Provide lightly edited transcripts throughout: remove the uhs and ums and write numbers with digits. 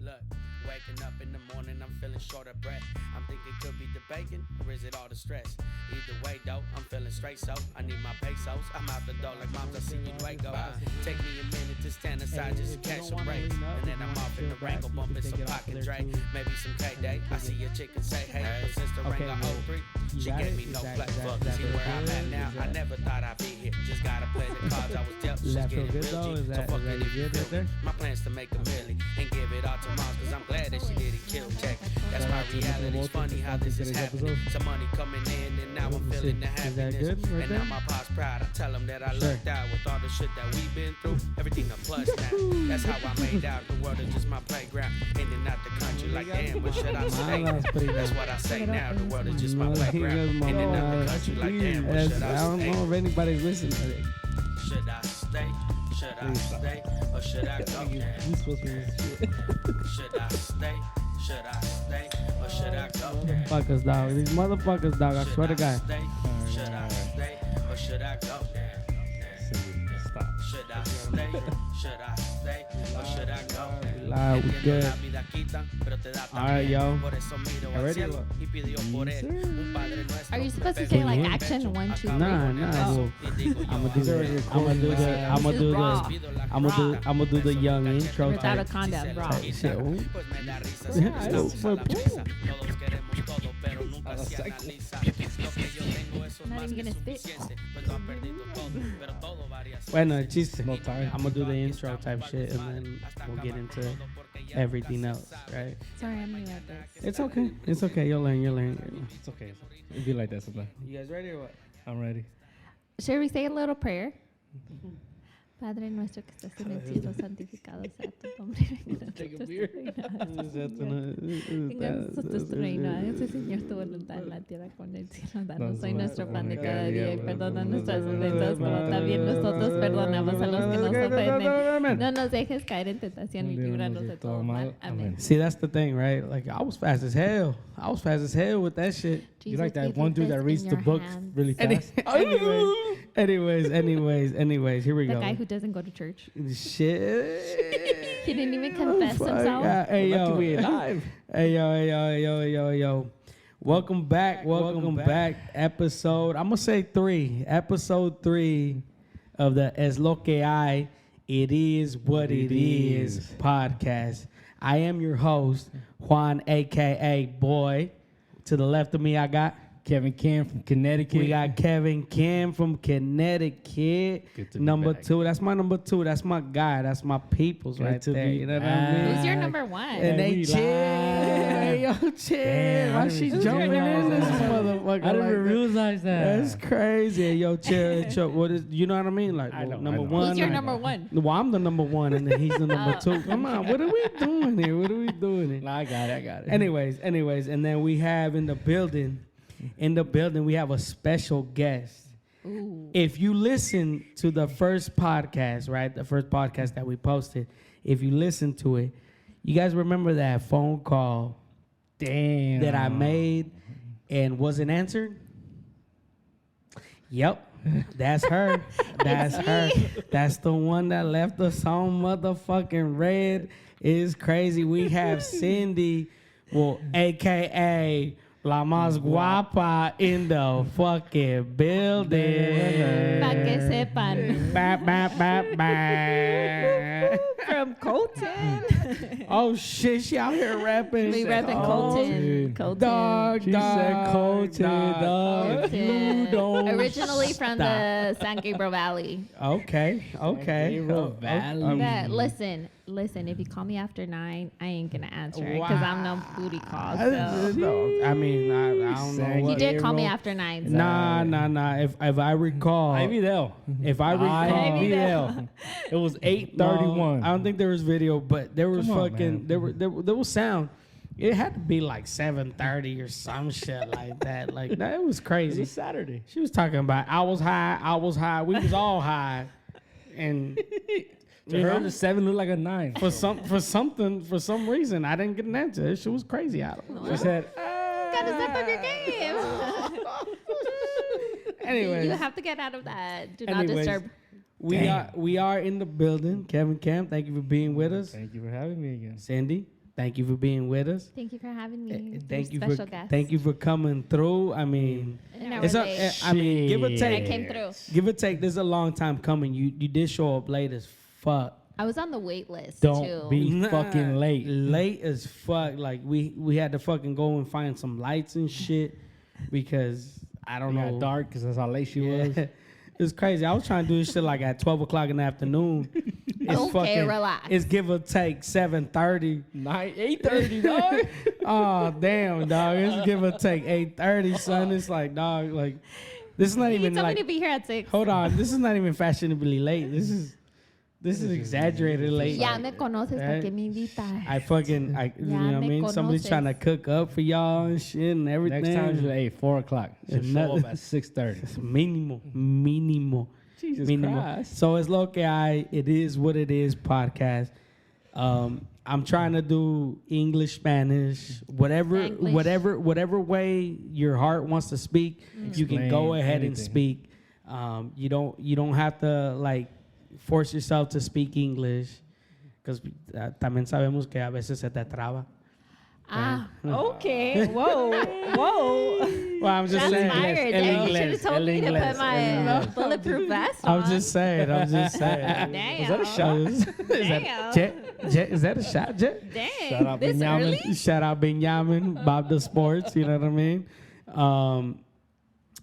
Look, waking up in the morning, I'm feeling short of breath. I'm thinking could be the bacon, or is it all the stress? Either way, though, I'm feeling straight, so I need my pesos. I'm out the door like moms, I see you go. Take me a minute to stand aside just to catch some breaks. And then I'm off in the Wrangle, bumping some pocket Dre. Maybe some K-Day. I see a chicken say, hey, but since the Wrangle 03, she gave me no play. Fuck, see where I'm at now. I never thought I'd be here. Just gotta play the cards I was dealt. She's getting real G, so fuck it if you feel me. My plan's to make a milli and give it all to moms, cause I'm glad that she didn't kill. Check, that's my reality. It's funny how this is happening. Some money coming in and now I'm feeling the happiness. And now my pop's proud. I tell him that I lucked out with all the shit that we've been through. Everything a plus now. That's how I made out. The world is just my playground. In and out the country like damn, where should I stay? That's what I say now. The world is just my playground. In and out the country like damn, where should I stay? I don't know if anybody's listening to it. Should I stay? Should I stay? Or should I go? Should I stay? Should I stay? Or should I go? Motherfuckers, dog. These motherfuckers, dog. I swear to God. Should I stay? Or should I go? Should I stay? Should I stay? Or should I go? Loud, we good. Alright, yo. Are you supposed to say like action 1, 2, 3? Nah. Well, I'ma do the young intro. Without a condom, bro. Shit. Not even gonna spit. Bueno, chiste. I'm gonna do the intro type shit, and then we'll get into everything else, right? Sorry, I'm new at this. It's okay. It's okay. You'll learn. It's okay. It'll be like that sometimes. You guys ready or what? I'm ready. Should we say a little prayer? Padre nuestro que estás en el cielo, santificado sea tu nombre. Venga a nosotros tu reino. Hágase, Señor, tu voluntad en la tierra como en el cielo. Danos hoy nuestro pan de cada día y perdona nuestras ofensas como también nosotros perdonamos a los que nos ofenden. No nos dejes caer en tentación y líbranos de todo mal. Amén. See, that's the thing, right? Like, I was fast as hell. with that shit. You like that one dude that reads the book really fast? Anyways, here we the go. The guy who doesn't go to church. Shit. He didn't even confess himself. Hey, yo. We alive. Hey, yo. Welcome back. Episode, I'm going to say 3. Episode 3 of the Es Lo Que Hay, It Is What It Is podcast. I am your host, Juan, a.k.a. Boy. To the left of me, I got Kevin Kim from Connecticut. We got Kevin Kim from Connecticut. Number 2. That's my number 2. That's my guy. That's my peoples right there. You know what I mean? Who's your number 1? And they chill. Hey, yo, chill. Why she jumping in this motherfucker? I didn't even realize that. That's crazy. Yo, chill. What is? You know what I mean? Like, number 1. Who's your number 1? Well, I'm the number 1, and then he's the number 2. Come on, what are we doing here? Nah, I got it. Anyways, and then we have in the building, we have a special guest. Ooh. If you listen to the first podcast, right? The first podcast that we posted, if you listen to it, you guys remember that phone call that I made and wasn't answered? Yep. That's her. That's the one that left us on motherfucking red. It's crazy. We have Cindy, a.k.a. La MAS GUAPA in the fucking building. Pa' que sepan. From Colton. Oh shit, she out here rapping. We rapping Colton. Dog. She said Colton, dog. You don't Originally from the San Gabriel Valley. Okay. Gabriel Valley. Listen, if you call me after 9, I ain't gonna answer it because I'm no booty call. So. I mean, I don't know. He did call me after 9. So. Nah. If I recall, I video. If I recall, video. It was 8:31. I don't think there was video, but there was there was sound. It had to be like 7:30 or some shit like that. Like that, it was crazy. It was Saturday. She was talking about I was high. We was all high, and. To her, the 7 looked like a 9. For some reason, I didn't get an answer. She was crazy. I don't know. She said, gotta step up your game. Anyways. You have to get out of that. Do not disturb. We are in the building. Kevin Camp, thank you for being with us. Thank you for having me again. Cindy. Thank you for being with us. Thank you for having me. Thank you special for guest. thank you for coming through. I mean, An hour it's late. I mean, give or I take, came through. give or take. This is a long time coming. You did show up late as fuck. I was on the wait list Don't too. be fucking late. Late as fuck. Like we had to fucking go and find some lights and shit because I don't It know. got dark because that's how late she Yeah. was. It's crazy. I was trying to do this shit like at 12 o'clock in the afternoon. It's Okay, relax. It's give or take 7:30. 8:30, dog. Oh damn, dog. It's give or take 8:30, son. It's like, dog, like this is not You even told like. me to be here at 6. Hold on, this is not even fashionably late. This is exaggerated late. Ya me conoces, Right? ¿para qué me invitas? I fucking, you know what I me mean? Somebody's conoces. trying to cook up for y'all and shit and everything. Next time, you're like, 4 o'clock. She'll It's show not- up at 6:30. Mínimo. Jesus Mínimo. Christ. So it's lo que hay. It is what it is. Podcast. I'm trying to do English, Spanish, whatever, Spanglish. whatever way your heart wants to speak. You can go Explain ahead and anything. speak. You don't have to like force yourself to speak English because también sabemos que a veces se te traba. Ah, okay. Whoa, whoa. Well, I'm just That's saying. fired. El Dang, you should inglés, have told el me to inglés, put my el inglés. bulletproof vest on. I'm just saying. Damn. Is that a shot? Is Damn. Jet, is that a shot, Jet? Dang. Shout out This Benjamin. early? Shout out Benjamin, Bob the Sports, you know what I mean?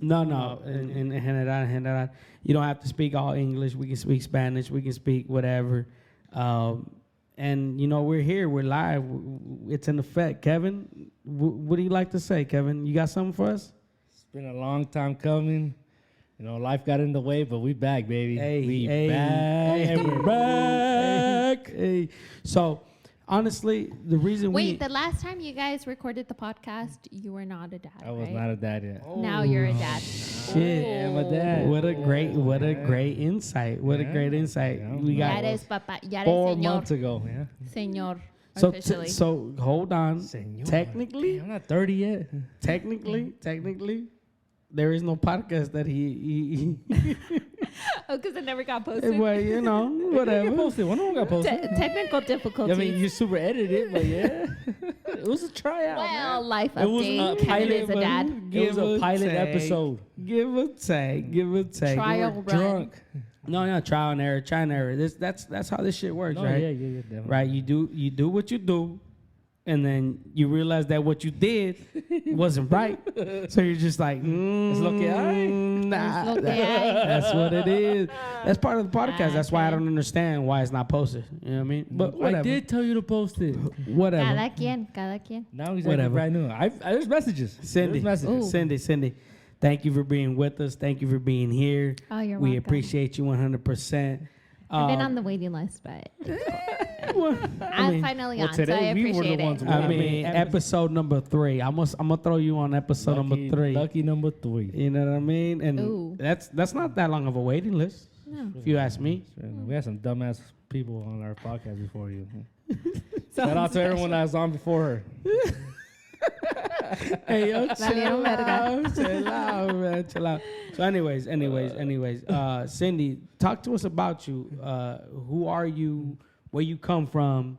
No. In general, you don't have to speak all English. We can speak Spanish. We can speak whatever. And, you know, we're here. We're live. It's in effect. Kevin, what do you like to say, Kevin? You got something for us? It's been a long time coming. You know, life got in the way, but we back, baby. We back. We're back. Hey. So, honestly, the reason Wait, the last time you guys recorded the podcast, you were not a dad, I was right? not a dad yet. Now you're a dad. Shit. Yeah, I'm a dad. What a great insight. What a Yeah. great insight. Yeah. We Ya got eres papá. Ya eres 4 señor. months ago, yeah. Señor. so Officially. so hold on. Señor. Technically, I'm not 30 yet. technically, there is no podcast that he Oh, because it never got posted. well, you know, Get whatever. posted. One of them got posted. Technical difficulties. I mean, you super edited it, but yeah. It was a tryout, well, man. life It was update. a Kevin pilot, is a dad. It was a Give or pilot take. episode. Give or take. Trial run. Drunk. No, trial and error. That's how this shit works, No, right? yeah, definitely. Right? You do what you do, and then you realize that what you did wasn't right. So you're just like, It's lo que hay. nah, Es lo que hay. that's what it is. That's part of the podcast. That's why I Okay. don't understand why it's not posted. You know what I mean? But whatever. I did tell you to post it. Whatever. Cada quien. Now he's Whatever. brand new. there's messages. Cindy, There's messages. Cindy, thank you for being with us. Thank you for being here. Oh, you're We welcome. appreciate you 100%. I've been on the waiting list, but I'm finally well, on, so I today we were the appreciate ones it. who- I mean, episode number 3. I'm gonna throw you on episode number 3. Lucky number 3. You know what I mean? And Ooh. that's not that long of a waiting list, No. if you ask me. We had some dumbass people on our podcast before you. So Shout out to everyone that was on before her. Hey, yo, Valieron verga. chill out, man, chill out. So, anyways, Cindy, talk to us about you. Who are you? Where you come from?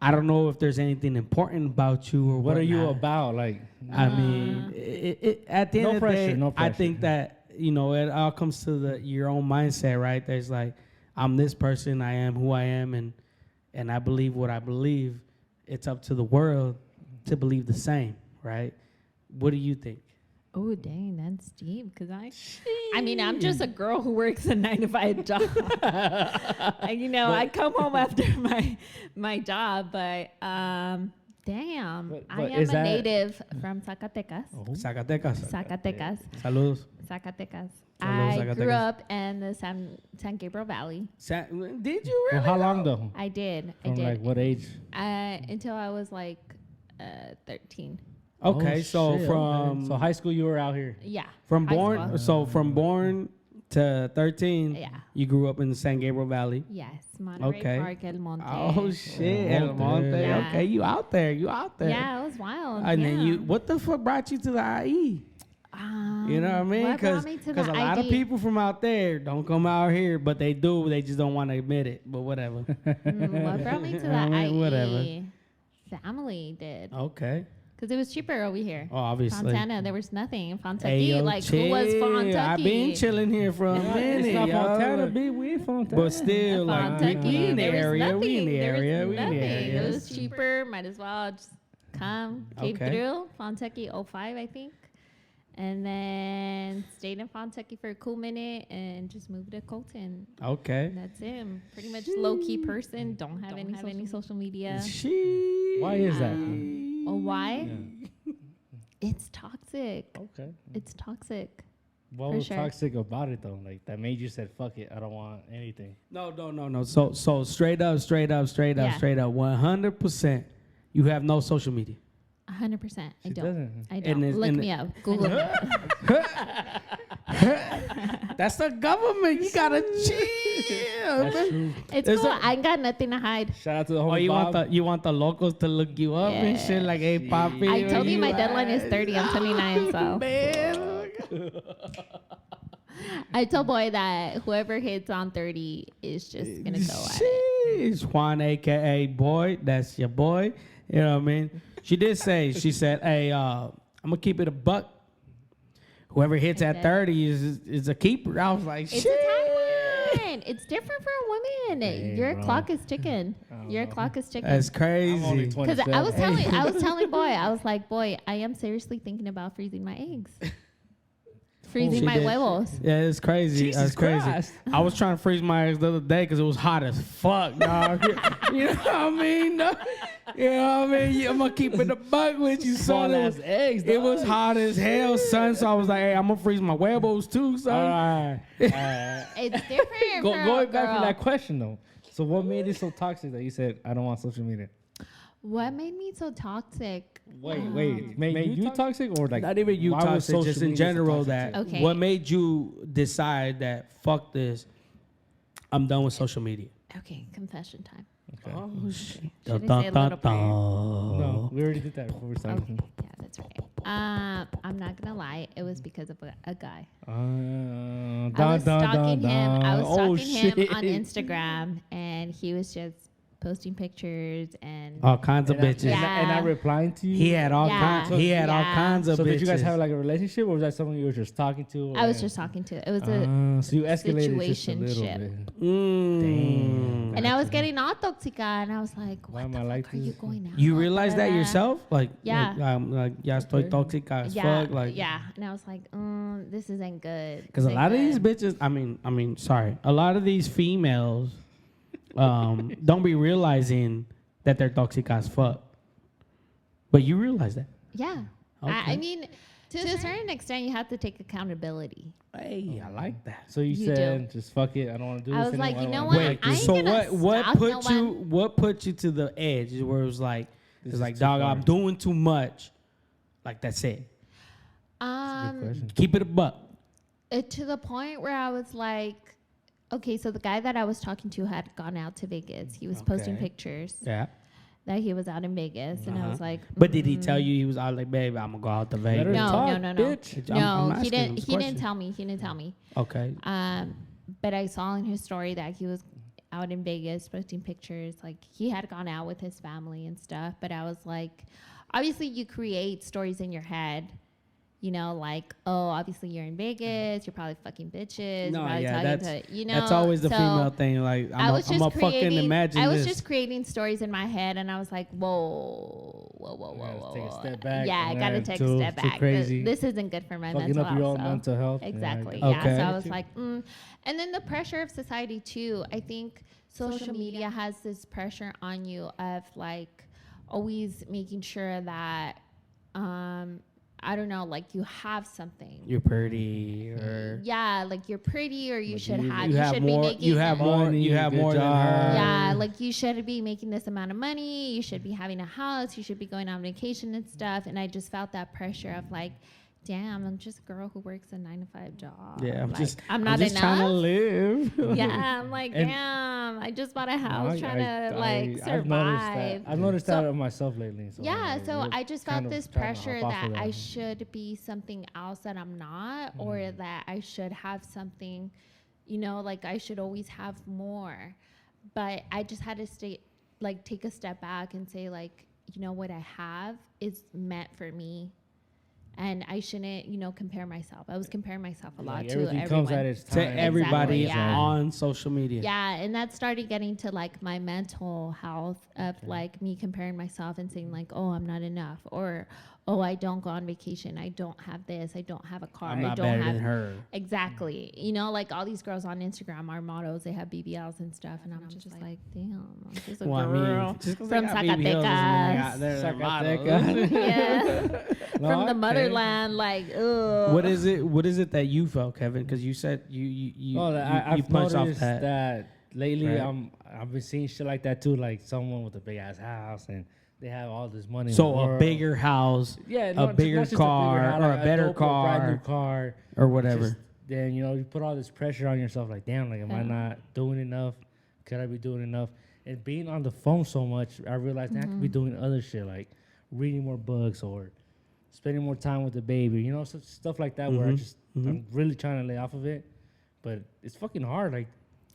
I don't know if there's anything important about you or What are you whatnot. about? Like, I mean, at the end No of the pressure, day, no I pressure. think that, you know, it all comes to your own mindset, right? There's like, I'm this person, I am who I am, and I believe what I believe. It's up to the world to believe the same, right? What do you think? Oh, dang, that's deep. Because I mean, I'm just a girl who works a 9-to-5 job. And, you know, I come home after my job, but damn, But I am is a that- native from Zacatecas. Zacatecas. Zacatecas. Saludos. Zacatecas. Saludos, I grew Zacatecas. up in the San Gabriel Valley. Did you really? well, how long though? I did. From like what age? Until I was like 13. Okay, Oh, so shit, from okay. So high school you were out here. Yeah. from high born school. so from born to 13, Yeah. you grew up in the San Gabriel Valley. Yes. Monterey Okay. Park, El Monte. Oh shit, El El Monte. Yeah. Okay, you out there. Yeah, it was wild. And then yeah. what the fuck brought you to the IE? You know what I mean? What brought Because me to a the lot of ID? people from out there don't come out here, but they do. They just don't want to admit it. But whatever. What brought me to the I mean, IE? whatever. family did. Okay. Because it was cheaper over here. Oh, obviously. Fontana, there was nothing. Fontucky, Ayo, like, who was Fontucky? I've been chilling here for a minute, It's not Fontana, y'all. B. We in Fontana. But still, like, we in the area. We in the area. We in the area. It was cheaper. Might as well just come. Came through. Fontucky 05, I think. And then stayed in Fontucky for a cool minute and just moved to Colton. Okay. And that's him. Pretty much low-key person. Don't have any social media. Why is that? Why? Yeah. It's toxic. Okay. It's toxic. What was toxic about it though? Like that made you said, "Fuck it, I don't want anything." No. So straight up, 100%. You have no social media. 100%. I She don't. doesn't. I don't. Look me up. Google it. That's the government. You gotta chill. That's true. It's cool. I ain't got nothing to hide. Shout out to the whole. You want the locals to look you up and shit like, hey, Papi. I told you my deadline is 30. I'm 29, so. Man. I told boy that whoever hits on 30 is just gonna go at it. Sheesh, Juan, aka boy. That's your boy. You know what I mean? She did say. She said, hey, I'm gonna keep it a buck. Whoever hits at 30 is a keeper. I was like, it's shit. a timeline. It's different for a woman. Dang, Your bro. clock is ticking. Your clock is ticking. That's I'm only crazy. 'Cause 27. I was telling boy, I was like, boy, I am seriously thinking about freezing my eggs. Freezing She my did. huevos. Yeah, it's crazy. Jesus That's crazy. Christ. I was trying to freeze my eggs the other day because it was hot as fuck, dog. You know what I mean? No. You know what I mean? I'm gonna keep it a buck with you, son. Small ass eggs. It was hot as hell, son. So I was like, hey, I'm gonna freeze my huevos too, son. All right. It's different. Going back to that question though. So what made it so toxic that you said I don't want social media? What made me so toxic? Wait. Made you toxic or like Not even you why was toxic, social just in media so general toxic? that Okay. what made you decide that fuck this, I'm done with social media. Okay, confession time. Okay. Oh shit. Should I say a little prayer? No, we already did that before we started. Okay, yeah, that's right. I'm not gonna lie, it was because of a guy. I was stalking him. I was stalking him on Instagram, and he was just posting pictures and All kinds of bitches. Yeah. And I replying to you. He had all Yeah. kinds. He had all Yeah. kinds of So bitches. did you guys have like a relationship, or was that someone you were just talking to? I was just talking to. It was a So you escalated just a little situationship. bit. Damn. and I was getting all toxica, and I was like, Why "What am I the like fuck are you this? going out?" You realized that yourself? Like, Yeah. like ya estoy tóxica as Yeah, fuck. Like, yeah. And I was like, "This isn't good." because a This lot of ain't these good." bitches, I mean, sorry, a lot of these females, don't be realizing that they're toxic as fuck. But you realize that. Yeah. Okay. I mean, to a certain extent, you have to take accountability. Hey, I like that. So you You said, just fuck it. I don't want to do I this was like, anymore. you know I what? don't wanna Wait, do this. I so ain't gonna what stalk put no you one. what put you to the edge where it was like This it's is like too dog, far. I'm doing too much. Like that's it. Good question. Keep it a buck. To the point where I was like, okay, so the guy that I was talking to had gone out to Vegas. He was posting Okay. pictures Yeah. that he was out in Vegas, and I was like, But did he tell you he was out like, babe, I'm gonna go out to Let Vegas? her No, talk, no. bitch. I'm No, asking he him didn't. this He didn't question. tell me. He didn't tell me. Okay. But I saw in his story that he was out in Vegas posting pictures. Like he had gone out with his family and stuff. But I was like, obviously you create stories in your head. You know, like, oh, obviously you're in Vegas. You're probably fucking bitches. No, you're probably yeah, talking to, you know. That's always the so female thing. Like, I'm a fucking imagine I was this. just creating stories in my head, and I was like, whoa. Take a step back. Yeah, I gotta Man, take too- a step too back. crazy. This isn't good for my Fucking mental up your health. own so- mental health. Exactly. Yeah, Yeah. Okay. So I was like, and then the pressure of society too. I think social media has this pressure on you of like always making sure that, I don't know, like you have something. You're pretty, or Yeah, like you're pretty, or you Like should you- have. you have should more. be making. You have more. money, You have good more than job. her. Yeah, like you should be making this amount of money. You should be having a house. You should be going on vacation and stuff. And I just felt that pressure of like, damn, I'm just a girl who works a 9-to-5 job. Yeah, I'm Like, just. I'm not just trying to enough. live. Yeah, I'm like, And- damn, I just bought a house I- trying to like I've noticed survive. that. I've noticed So- that of myself lately. So Yeah, like, so we're I just kind felt of this trying to pressure hop off that of I that. should be something else that I'm not, or that I should have something, you know, like I should always have more. But I just had to take a step back and say, like, you know, what I have is meant for me. And I shouldn't, you know, compare myself. I was comparing myself a lot to everything everyone. comes at its To time. everybody Exactly, yeah. on social media. Yeah, and that started getting to like my mental health of like me comparing myself and saying like, oh, I'm not enough, or oh, I don't go on vacation, I don't have this, I don't have a car, I'm I not don't better have than her. exactly. You know, like all these girls on Instagram are models, they have BBLs and stuff, and I'm just like, damn, I'm just a girl just 'cause from they got BBLs doesn't mean Zacatecas. they're models. Yeah, No, from the okay. motherland, like, ugh. What is it that you felt, Kevin? Because you said you I've punched off noticed that. that lately. Right. I've been seeing shit like that too, like someone with a big ass house and they have all this money. in the So a world. bigger house, yeah, a bigger car, house, or like a better dope or brand new car, car, or whatever. Just, then you know you put all this pressure on yourself. Like, damn, like am I not doing enough? Could I be doing enough? And being on the phone so much, I realized that I could be doing other shit, like reading more books or spending more time with the baby. You know, stuff like that. Where I'm really trying to lay off of it, but it's fucking hard. Like.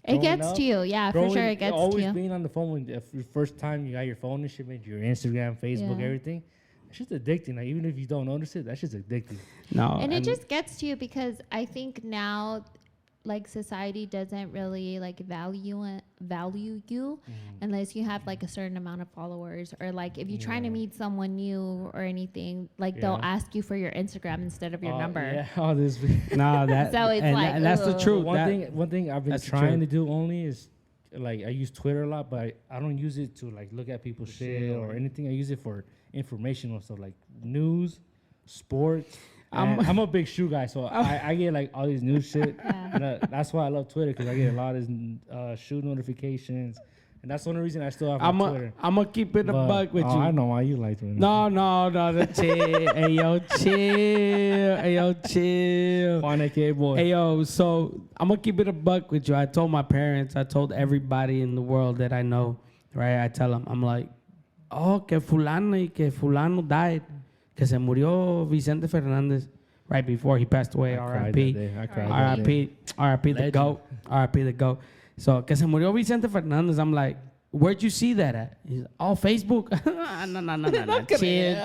It gets up, to you, yeah, for sure. It gets to always you. being on the phone when your first time you got your phone and shit, made your Instagram, Facebook, Yeah. everything. That shit's addicting. Like even if you don't notice it, that shit's addicting. No, And it just gets to you because I think now, like, society doesn't really like value you unless you have like a certain amount of followers, or like if you're trying to meet someone new or anything, like they'll ask you for your Instagram instead of your number. Yeah, all this. no, that So it's and, like, and that's the ugh. truth. One thing I've been that's the trying to truth. do only is like I use Twitter a lot, but I don't use it to like look at people's shit or anything. I use it for informational stuff like news, sports. I'm a big shoe guy, so I get like all these new shit. And, that's why I love Twitter, because I get a lot of shoe notifications, and that's the only reason I still have my Twitter. I'm gonna keep it a buck with you. I know why you like Twitter. No, chill. Hey yo, chill. Hey yo, chill. Fine, boy. Hey yo, so I'm gonna keep it a buck with you. I told my parents, I told everybody in the world that I know, right? I tell them, I'm like, oh, que fulano died. Que se murió Vicente Fernandez right before he passed away. R.I.P. R.I.P. the GOAT. R.I.P. the GOAT. So, que se murió Vicente Fernandez. I'm like, where'd you see that at? He's like, oh, Facebook. No.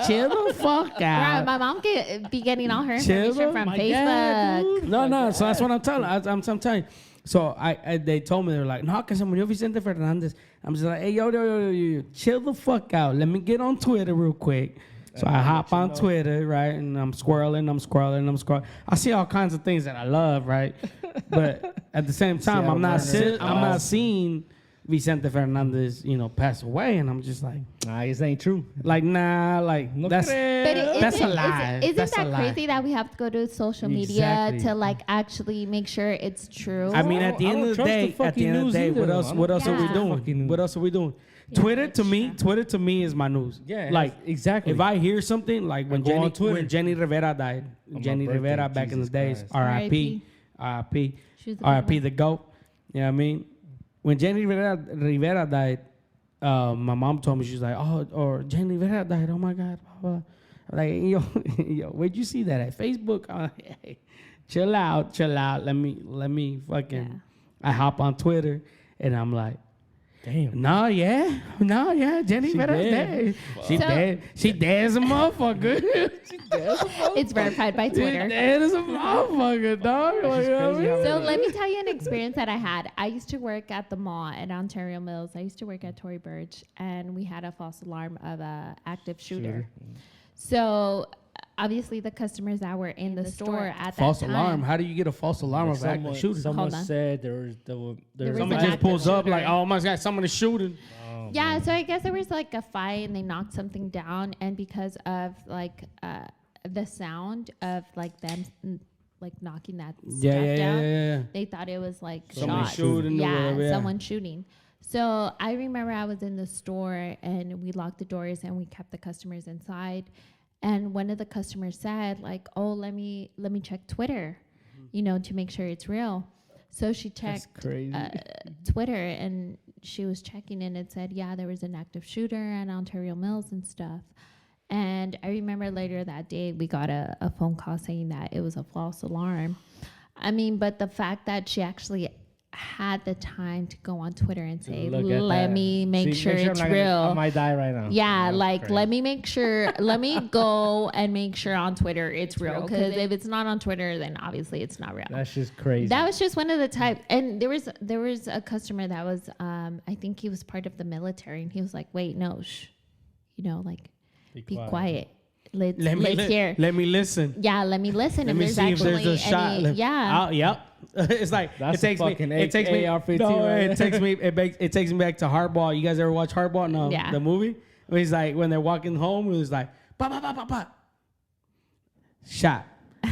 Chill the fuck Right, out. my mom could be getting all her Chill information the- from my Facebook. God, no. So that's what I'm telling. I'm telling you. So they told me, they're like, no, que se murió Vicente Fernandez. I'm just like, hey, yo, chill the fuck out. Let me get on Twitter real quick. So I hop on Twitter, right, and I'm scrolling. I see all kinds of things that I love, right? But at the same time, I'm not seeing Vicente Fernandez, pass away, and I'm just like, nah, this ain't true. Like, nah, like that's a lie. Isn't That's a that lie. crazy that we have to go to social media to like actually make sure it's true? I mean, at the end of the day, what else are we doing? What else are we doing? Twitter to me is my news. Yeah, like exactly. If I hear something, like when Jenny Rivera died, Jenny Rivera back in the days, R.I.P. R.I.P. the GOAT. You know what I mean? When Jenny Rivera died, my mom told me, she's like, oh, or Jenny Rivera died. Oh my God. Blah, blah. Like, yo, where'd you see that at? Facebook? Hey, chill out. Let me fucking. Yeah. I hop on Twitter and I'm like, damn. No, yeah. Jenny Rivera's dead. She dead. She dead as a motherfucker. It's verified by Twitter. She dead as a motherfucker, dog. So let me tell you an experience that I had. I used to work at the mall at Ontario Mills. I used to work at Tory Burch, and we had a false alarm of a active shooter. So obviously the customers that were in the store at that time. False alarm? How do you get a false alarm of active shooter? Someone said there was somebody just pulls up like, oh my God, someone is shooting. Yeah, so I guess there was like a fight and they knocked something down, and because of like the sound of like them like knocking that stuff down, they thought it was like someone shots. Shooting. Someone shooting. So I remember I was in the store and we locked the doors and we kept the customers inside. And one of the customers said like, oh, let me check Twitter, to make sure it's real. So she checked Twitter and she was checking and it said, yeah, there was an active shooter at Ontario Mills and stuff. And I remember later that day we got a phone call saying that it was a false alarm. I mean, but the fact that she actually had the time to go on Twitter and say, Look at let that. me make sure I'm it's not gonna- real. I might die right now. Yeah, That's like crazy. let me make sure. Let me go and make sure on Twitter it's real. Because if it's not on Twitter, then obviously it's not real. That's just crazy. That was just one of the type. And there was a customer that was I think he was part of the military, and he was like, wait, no, shh, like be quiet. Let's hear. Let me listen. Yeah, let me listen. Let me there's see if actually there's a shot. any, yeah. Yep. It's like That's it takes a me. fucking It takes me. AR-15 No, right it takes me. It takes me back to Hardball. You guys ever watch Hardball? No. Yeah. The movie. It's like when they're walking home. It was like pop, pop, pop, pop, pop. Shot.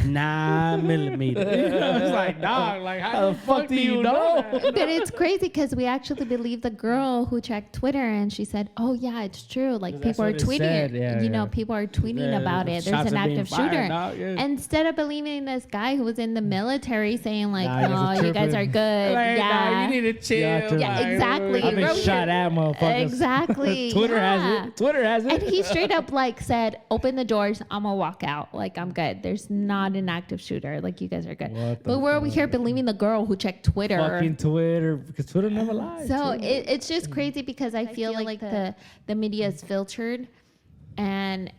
9 millimeter. It's like, dog, like how the fuck do you know that? But it's crazy because we actually believe the girl who checked Twitter, and she said, "Oh yeah, it's true. Like That's people are what it tweeting. said. Yeah. People are tweeting Yeah, about it. There's shots an are being active fired, shooter." dog, yeah. Instead of believing this guy who was in the military saying like, Nah, "No, he's you guys tripping. are good." Like, yeah. nah, you need to chill. Yeah, like, exactly. I've been Bro, shot at, motherfuckers. Exactly. Twitter yeah. has it. Twitter has it. And he straight up like said, "Open the doors. I'm gonna walk out. Like I'm good. There's not an active shooter. Like you guys are good." What the But we're over fuck? here believing the girl who checked Twitter. Fucking Twitter, because Twitter never lies. So Twitter. it's just crazy because I feel like the media is filtered, and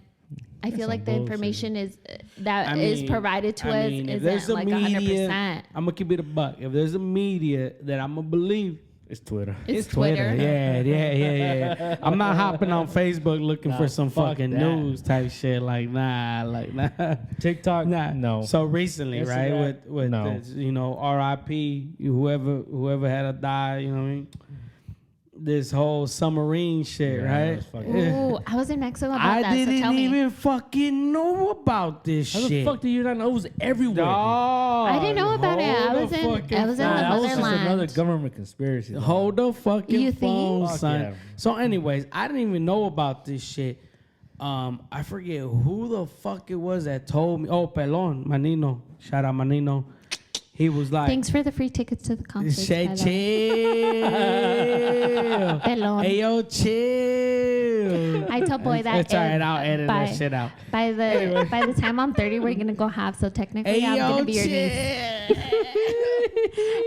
I feel some like the bullshit. information is I is mean- provided to I us mean, if there's isn't a like 100%. media, I'm gonna keep it a buck. If there's a media that I'm gonna believe, It's Twitter. It's Twitter. Yeah. I'm not hopping on Facebook looking for some fuck fucking that. news type shit. Like nah. TikTok, Nah. no. So recently, right? Instagram, With no. this, R.I.P. Whoever had to die. You know what I mean? This whole submarine shit, Yeah, right? that's fucking- Ooh, I was in Mexico about I that. So tell didn't me. even fucking know about this How shit. the fuck do you not know? It was everywhere. I didn't know about it. I was in the Nah, that was just motherland. another government conspiracy. though. Hold the fucking You think? phone, Fuck son. yeah. So, anyways, I didn't even know about this shit. I forget who the fuck it was that told me. Oh, Pelon, Manino. Shout out Manino. He was like, Thanks for the free tickets to the concert. "Say by the way. chill." Pelon. Hey, yo, chill. I told boy that It's all right. I'll edit by- that shit out. By the time I'm 30, we're gonna go half. So technically, Hey, I'm yo, gonna be your niece, chill.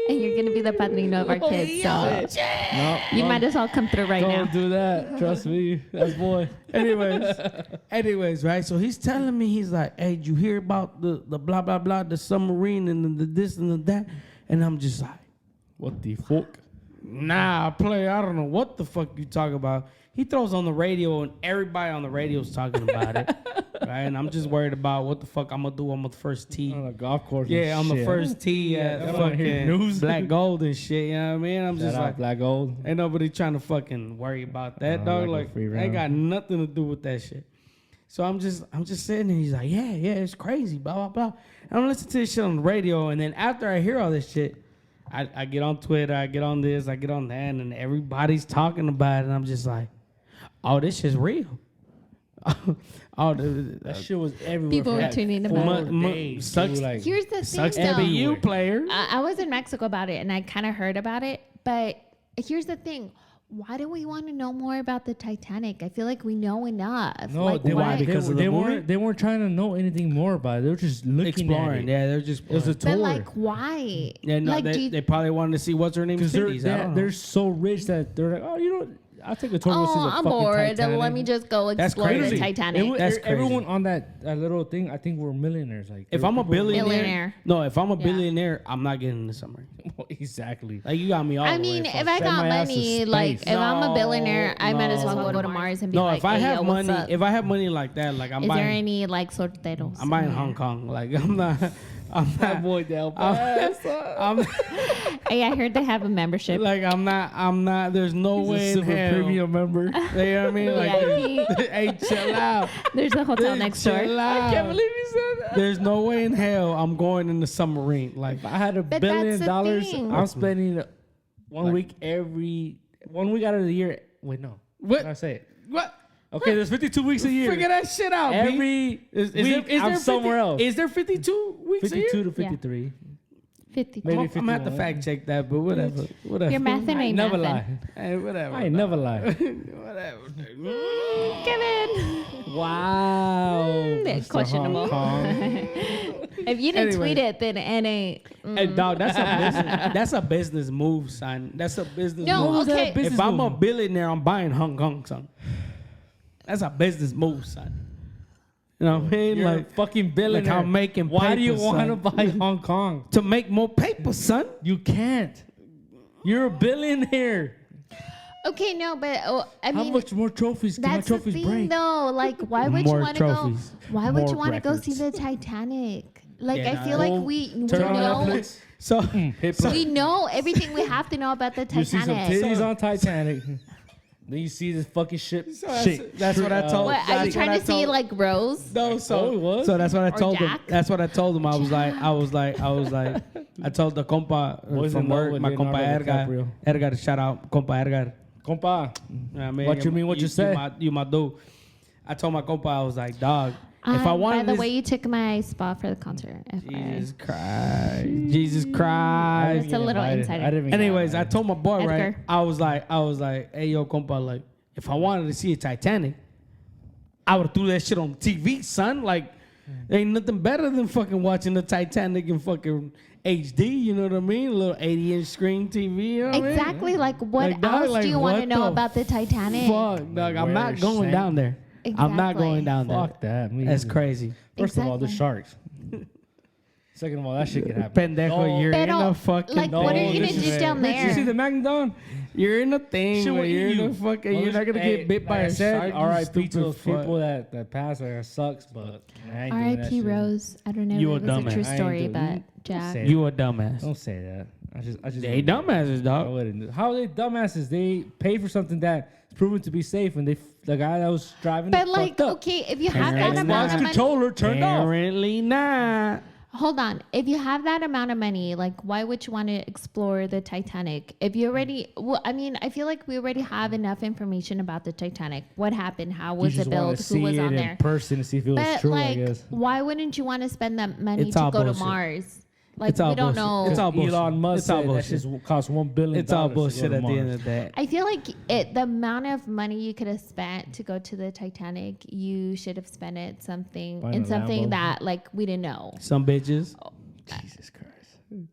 and you're gonna be the padrino of our kids. So No, you might as well come through right now. don't do that. Trust me. That's boy. Anyways, right? So he's telling me, he's like, "Hey, did you hear about the blah blah blah, the submarine and the this and the that?" And I'm just like, What the fuck? "Nah, player, I don't know what the fuck you talk about." He throws on the radio, and everybody on the radio is talking about it, right? And I'm just worried about what the fuck I'm gonna do on the first tee. On a golf course. Yeah, on the Shit. first tee at I wanna hear fucking news. Black Gold and shit. You know what I mean? I'm Shout just out like, Black Gold. ain't nobody trying to fucking worry about that, Oh, dog. like a Like, free ain't got round. nothing to do with that shit. So I'm just sitting there. He's like, yeah, it's crazy, blah blah blah. And I'm listening to this shit on the radio, and then after I hear all this shit, I get on Twitter, I get on this, I get on that, and everybody's talking about it, and I'm just like, oh, this shit's real. That shit was everywhere. People for were like tuning 4 about it. days, Sucks- dude, like, Here's the thing, Sucks to though. be you, player. I was in Mexico about it, and I kind of heard about it. But here's the thing: why do we want to know more about the Titanic? I feel like we know enough. no, like, they, why? why? Because of the they movie? weren't. They weren't trying to know anything more about it. They were just looking Exploring, at it. yeah, they're just It was a tour. But like, why? yeah, no, like, do you- they probably wanted to see what's her name in Because cities. I don't know. they're so rich that they're like, oh, you know, I'll take a tour. We'll see the I'm fucking bored. Titanic. Let me just go That's explore the crazy. Titanic. That's crazy. Everyone on that little thing, I think we're millionaires. Like, If there I'm were a people- billionaire, no, if I'm a Yeah. billionaire, I'm not getting in the submarine. exactly. Like you got me all I the mean, way if fucked I up. got my ass to money, like space. if I'm a billionaire, I might as well No. go to Mars and be No, like, if I hey, have yo, what's money, up? if I have money like that, like I'm Is there buying, any like sorteros? I'm buying in Hong here? Kong. Like I'm not, I'm My not, boy Del I'm Hey, I heard they have a membership. like I'm not. There's no way in super hell. premium member. You know what I mean? Like, VIP. hey, chill out. There's a hotel next door. Chill out. you said that. There's no way in hell I'm going in the submarine. Like If I had $1 But billion, that's the thing. I'm spending one Like- week out of the year. Wait, no. What? How do I say it? what? Okay, there's 52 weeks a year. Figure that shit out. B. Every Is week, there I'm 50 somewhere else. Is there 52 weeks a year? 52 to 53. 50. Maybe I'm gonna have to 51. fact check that, but whatever. Your mathing I ain't never nothing. lie. Hey, whatever. I ain't never lie. Whatever. Kevin. Wow. Bit Mr. questionable. Hong Kong. If you didn't Anyway. tweet it, then it ain't. Hey, dog, that's a business move, son. That's a business No, move. okay. If I'm a billionaire, I'm buying Hong Kong, son. That's a business move, son. You know what I mean? You're Like a fucking billionaire. I'm making Why do you paper, want to son. buy Hong Kong? To make more paper, son. You can't. You're a billionaire. Okay, no, but I How mean, much more trophies can my that's the trophies thing, break? though. Like, why would More you want to go? trophies. Why would you More want to go see records. the Titanic? Like, Yeah, I nah, feel like Well, we Turn on know. Netflix. So, Hit play. We know everything we have to know about the You see some Titanic. titties on Titanic. Then you see this fucking ship. that's what I told. What, are you That's what trying I to see told- like Rose? No, Oh, it so was? so that's what I told him. Jack? That's what I told him. I was like, I told the compa Boys from in love work, with my compa Leonardo Edgar. DiCaprio. Edgar, shout out, compa Edgar. Compa. I mean, What you mean, what you say? You my dude. I told my compa, I was like, dog, if I By wanted the this, way, you took my spot for the concert. FYI. Jesus Christ, Jesus I Christ. It's a little insider. Anyways, I told my boy, right? Edgar. I was like, hey, yo, compa, like, if I wanted to see a Titanic, I would do that shit on TV, son. Like, ain't nothing better than fucking watching the Titanic in fucking HD. You know what I mean? A little 80-inch screen TV. You know what I mean? Exactly. Like, what Like, dog, else like, do you want to what know the about the Titanic? Fuck, dog. I'm not Where's going Shane? down there. I'm not Exactly. going down there. Fuck that. Me That's either. crazy. First of all, the Exactly. sharks. Second of all, that shit can happen. Pendejo, No. you're in Pero, a fucking like, what are you gonna this do is- down Did you see there? the Magnodon? You're in a thing Shit where will you're eat in a you. fucking. Well, You're not gonna hey, get bit by like I a said, shark. you R.I.P. to stupid those fuck. people that passed. That sucks, but I ain't doing that R.I.P. shit. Rose. I don't know You if a it was a dumbass. true I ain't story, doing- but Jack. say You a dumbass. Don't say that. I just. They dumbasses, I dog. wouldn't. do- How are they dumbasses? They pay for something that's proven to be safe, and the guy that was driving But it like, fucked up. okay, if you have that Apparently amount not. of money, Controller turned off. Apparently not. hold on. If you have that amount of money, like, why would you want to explore the Titanic? If you already, well, I mean, I feel like we already have enough information about the Titanic. What happened? How You was just it wanna built? see Who was it on in there? person to see if it was But true. I like, guess. why wouldn't you want to spend that money It's to all go to bullshit. Mars? Like, It's all we don't bullshit. know. It's all bullshit. Elon Musk It's all said that bullshit. shit cost $1 billion. It's all to go bullshit to at the end Mars. of the day. I feel like the amount of money you could have spent to go to the Titanic, you should have spent it something Buying in a something Lambo. that like we didn't know. Some bitches. Jesus Christ.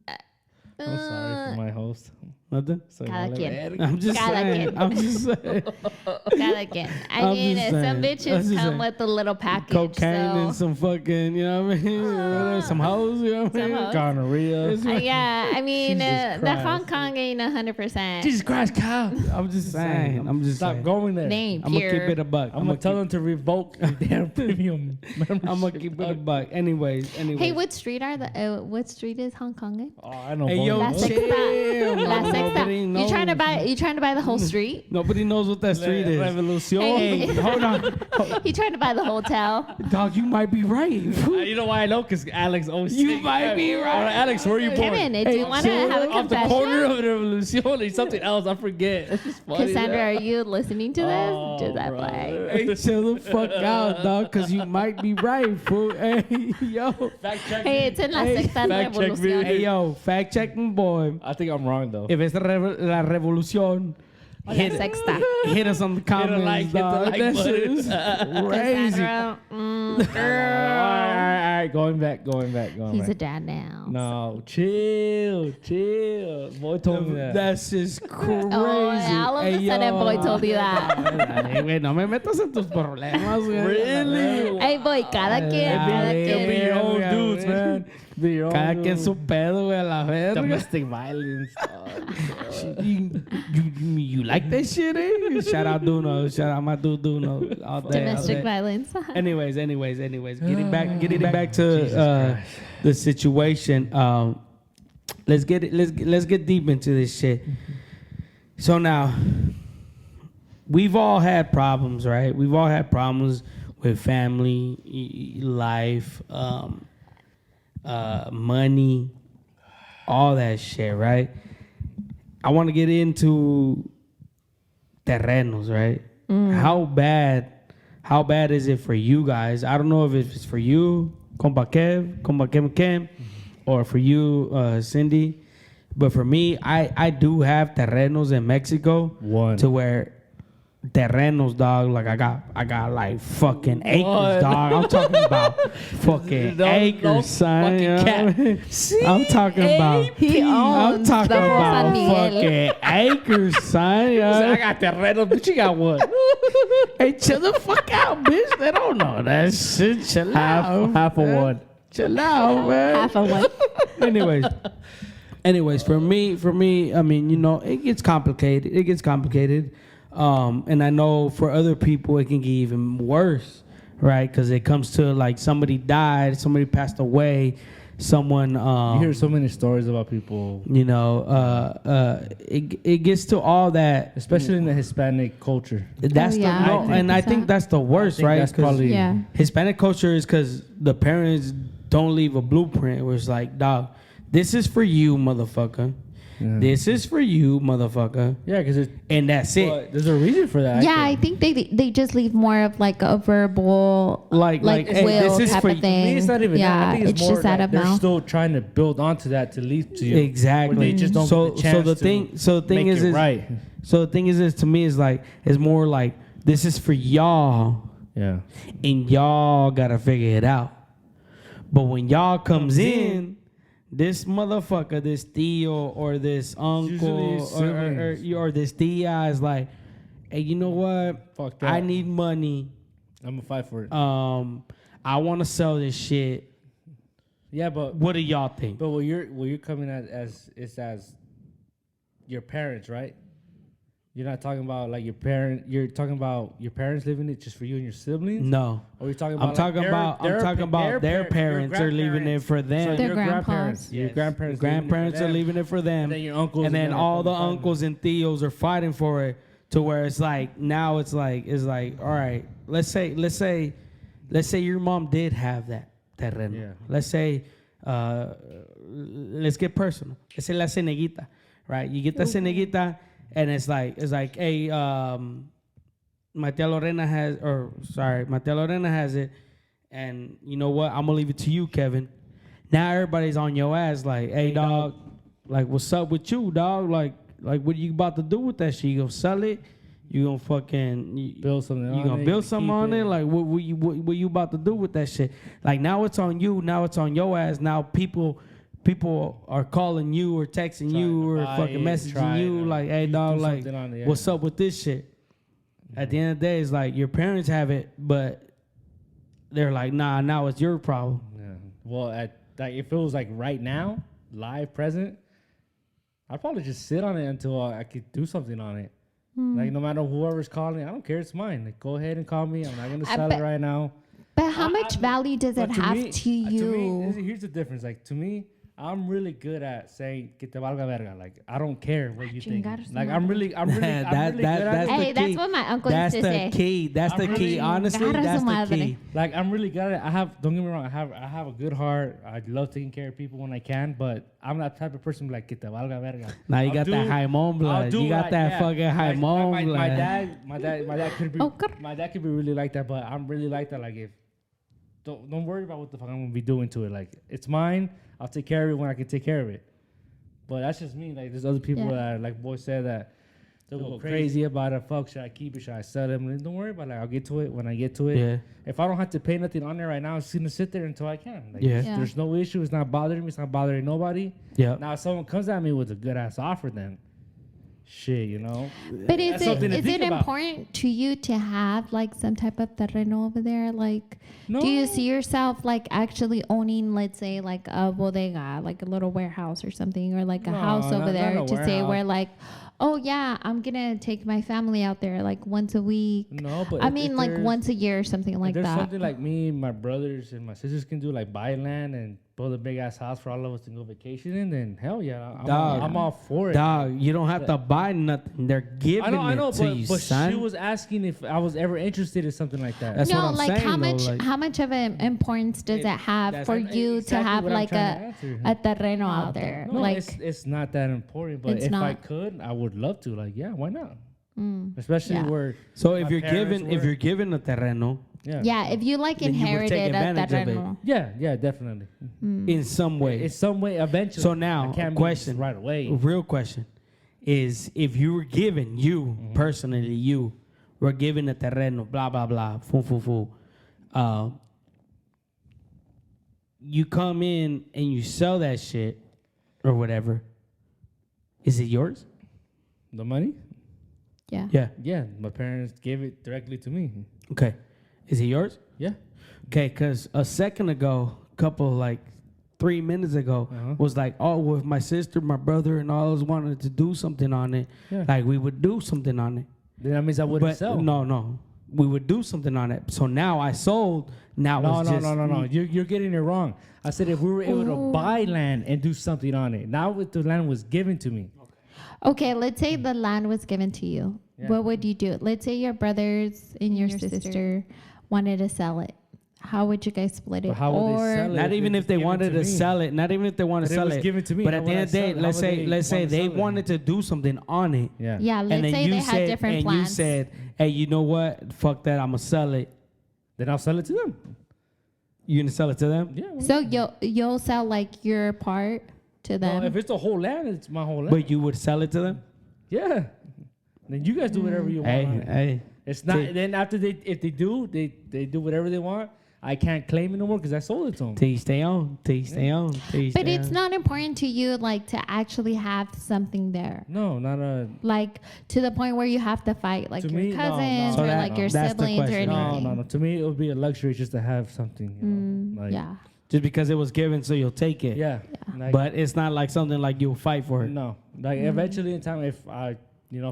I'm sorry for my host. Nothing. So Cada my quien. little- I'm just Cada saying. quien. I'm just saying. Gotta get. I I'm mean, just some saying. I'm bitches just come saying. with a little package. Cocaine and so. some fucking, you know what I mean? Some hoes, you know what I Some mean? hoes. Gonorrhea. Yeah, I mean, Jesus the Hong Christ. Kong ain't 100%. Jesus Christ, Kyle. I'm just saying. I'm just Stop saying. going there. Name I'm gonna keep pure. it a buck. I'm gonna tell them to revoke the damn premium membership. I'm gonna keep it a buck. Anyways. Hey, what street are the? What street is Hong Kong in? Oh, I know. Hey, yo, La both. chill. Sexta. La Nobody Sexta. knows. You trying to buy the whole street? Nobody knows what that street is. Revolution. Hey. Hey, hold on. You trying to buy the hotel? Dog, you might be right. You know why I know? Because Alex always You say- might be right. All Alex, where are you born? Kevin, do you want to have a Off the corner confession? of the Revolution or something else. I forget. It's just funny. Cassandra, are you listening to this? Oh, Just that brother. way. Hey, chill the fuck out, dog, because you might be right, fool. Hey, yo. Fact check Hey, me. it's in La Hey, Sexta fact check me. Revolución. Hey, yo, fact checking, boy. I think I'm wrong though. If it's la revolución, La hit, Sexta. hit us on the comments, like, hit the dog. like That shit button. is crazy. Cassandra, all right. Going back. he's a dad now. No, chill. Boy told me that. That's just crazy. Oh, all of a Hey, sudden, boy told you that. Ay, güey, no me metas en tus problemas, güey. Really? Hey, boy, cada quien, cada It'll be quien. your own Yeah, dudes, güey. man. Be your own Cada quien dudes. su pedo, güey, a la verga. Domestic violence. You like that shit, eh? Shout out Duno. Shout out my dude Duno. All day, all Domestic day. violence. Anyways. Getting back to the situation. Let's get deep into this shit. So now, we've all had problems, right? We've all had problems with family, life, money, all that shit, right? I want to get into terenos, right? How bad is it for you guys? I don't know if it's for you, Compa Kem, or for you, Cindy. But for me, I do have terrenos in Mexico. One. To where terenos, dog. Like I got like fucking acres, dog. I'm talking about fucking acres, son. You know what I mean? I'm talking about. He I'm owns talking the whole about San Miguel. fucking acres, son. You know? I got terenos, but you got what? Hey, chill the fuck out, bitch. They don't know that shit. Chill out. Half of man. one. Chill out, man. Half of one. Anyways, for me, I mean, you know, it gets complicated. And I know for other people it can get even worse, right? Because it comes to like somebody died, somebody passed away, someone. You hear so many stories about people, You know, it gets to all that. especially in the Hispanic culture. That's Oh, yeah. I think that's the worst, think right? that's 'Cause probably- Yeah. Hispanic culture is because the parents don't leave a blueprint where it's like, dog, this is for you, motherfucker. Yeah. This is for you, motherfucker. Yeah, because And that's it. there's a reason for that. Yeah, I think they just leave more of like a verbal Like, hey, this is type for of you. To me, thing. it's not even yeah, that. I think it's more just out that of they're mouth. still trying to build onto that to lead to you. Exactly. Where they just don't So get the chance so the to thing make is it right. So the thing is to me is like it's more like this is for y'all Yeah. and y'all gotta figure it out. But when y'all comes in, this motherfucker, this tío or this uncle usually siblings. or this tía is like, hey, you know what? Fuck that. I need money. I'm gonna fight for it. I want to sell this shit. Yeah, but What do y'all think? what you're coming at as your parents, right? You're not talking about like your parent. You're talking about your parents living it just for you and your siblings. No. Or you're talking about I'm talking about their parents are leaving it for them. Their your grandpas. grandparents. Your Yes. grandparents. Grandparents are leaving it for them. And then your uncles. And then them all the fighting. uncles and tíos are fighting for it to where it's like now it's like all right, let's say your mom did have that terreno. Yeah. Let's say let's get personal. Let's say la ceneguita, right? You get the ceneguita and it's like hey, my tia Lorena has it, and you know what? I'm gonna leave it to you, Kevin. Now everybody's on your ass like, hey dog, like what's up with you, dog? Like what are you about to do with that shit? You gonna sell it? You gonna fucking Build something. You on gonna it, build something keep on it? Like what you about to do with that shit? Like now it's on you. Now it's on your ass. Now people are calling you or texting Trying you to or buy fucking it, messaging trying you to like, hey do dog, like something on it, yeah. what's up with this shit? At the end of the day, it's like your parents have it, but they're like, nah, now it's your problem. Yeah. Well, if it was like right now, live, present, I'd probably just sit on it until I could do something on it. Like no matter whoever's calling, I don't care. It's mine. Like go ahead and call me. I'm not gonna sell it right now. But how much value does it have to you? Here's the difference. Like to me, I'm really good at saying "que te valga verga." Like I don't care what you think. Like I'm really good at it. Hey, that's what my uncle used to say. That's the key. Honestly, Agarra that's su the madre. key. Like I'm really good at it. Don't get me wrong, I have a good heart. I love taking care of people when I can, but I'm that type of person like que te valga verga. Now you I'll got do- that Jaimon blood. I'll do You got right, that yeah. fucking Like, Jaimon my blood. my dad could be Oh, God. my dad could be really like that, but I'm really like that. Like if don't worry about what the fuck I'm gonna be doing to it. Like it's mine. I'll take care of it when I can take care of it. But that's just me. Like there's other people Yeah. that, like boy said, that they'll go crazy about it. Fuck, should I keep it? Should I sell it? Don't worry about it. Like, I'll get to it when I get to it. Yeah. If I don't have to pay nothing on there right now, it's gonna sit there until I can. Like, Yeah. Yeah. There's no issue. It's not bothering me. It's not bothering nobody. Yeah. Now, if someone comes at me with a good ass offer, then shit, you know. But is That's something to it think about. important to you to have like some type of terreno over there? Like, No. do you see yourself like actually owning, let's say, like a bodega, like a little warehouse or something, or like a No, house over not there a to say warehouse. where like, oh yeah, I'm gonna take my family out there like once a week. No, but I if mean, like there's- once a year or something like there's that. something like me, my brothers, and my sisters can do, like buy land and build a big ass house for all of us to go vacationing, then hell yeah, Dog. I'm all for it. Dog, you don't have to buy nothing. They're giving I know, it to you, but son. she was asking if I was ever interested in something like that. That's no, what I'm like saying, how much of an importance does it have That's for not you to exactly have what I'm like trying to a answer. terreno out there? No, like, it's not that important, but It's if I not. could, I would love to. Like, yeah, why not? Especially Yeah. where So my if you're parents given were. a terreno yeah, if you like Then you would take inherited a advantage of it. terreno. yeah, definitely. in some way, In some way, eventually. So now, I can't a be question. right away. a real question is if you were given, you personally, you we're giving a terreno, blah, blah, blah, fu. You come in and you sell that shit or whatever. Is it yours? The money? Yeah. Yeah. Yeah, my parents gave it directly to me. Okay. Is it yours? Yeah. Okay, because a second ago, 3 minutes ago, was like, oh, well, if my sister, my brother, and all us wanted to do something on it, like we would do something on it. Then that means I wouldn't sell. No. We would do something on it. So now I sold. Now No. You're getting it wrong. I said if we were able to buy land and do something on it. Now if the land was given to me. Okay, let's say the land was given to you. Yeah. What would you do? Let's say your brothers and your sister wanted to sell it. How would you guys split it? But how would they sell it? Not even if they wanted to sell it. Not even if they want to sell it. It was given to me. But at the end of the day, let's say they wanted to do something on it. Yeah. Yeah, let's say they had different plans. And you said, hey, you know what? Fuck that. I'm going to sell it. Then I'll sell it to them. You going to sell it to them? Yeah. So you'll sell like your part to them? No, if it's the whole land, it's my whole land. But you would sell it to them? Yeah. Then you guys do whatever you want. Hey. It's not. Then after if they do whatever they want. I can't claim it no more because I sold it to them. Till you stay on. But it's not important to you, like, to actually have something there. No, not a. Like, to the point where you have to fight, like, your cousins or like your siblings or anything. No. To me, it would be a luxury just to have something. You know? Like, Yeah. Just because it was given, so you'll take it. Yeah. Like, But it's not like something like you'll fight for it. no. Like, eventually in time, if I,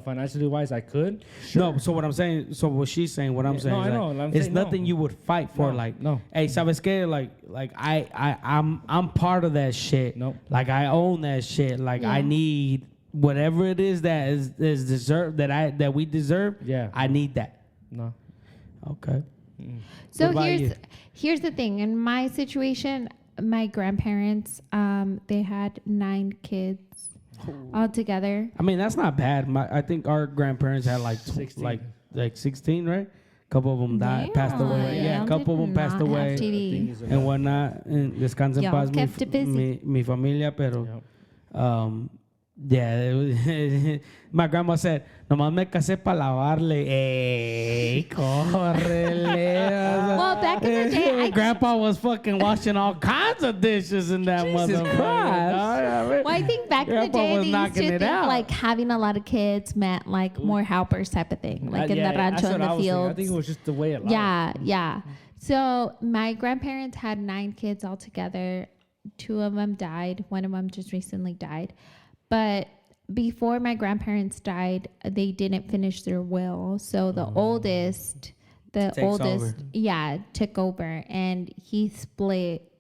financially wise, I could. Sure. No, so what I'm saying, so what she's saying, what I'm saying No, is I know. like, I'm it's saying nothing no. you would fight for. No, Like, no. hey, ¿sabes qué? Like I'm part of that shit. Nope. Like, I own that shit. Like, I Yeah. need whatever it is that is deserved, that we deserve. Yeah. I need that. No. Okay. So What about you? here's the thing. In my situation, my grandparents, they had 9 kids all together. I mean, that's not bad. I think our grandparents had like 16. like 16, right? A couple of them died, passed away. Yeah, a couple of them passed Did not away. have TV. And whatnot. And descansa en Y'all paz kept it busy. mi familia, pero Yep. yeah, it was my grandma said, nomás me casé para lavarle. Ey, córrele. Well, back in the day, Grandpa was fucking washing all kinds of dishes in that motherfucker. Well, I think back in the Grandpa day, was they used knocking to it think out. like having a lot of kids meant like more helpers type of thing, like in the rancho, in the I fields. think it was just the way it. Yeah. So my grandparents had 9 kids all together. 2 of them died. One of them just recently died. But before my grandparents died, they didn't finish their will. So the oldest, Takes over. took over, and he split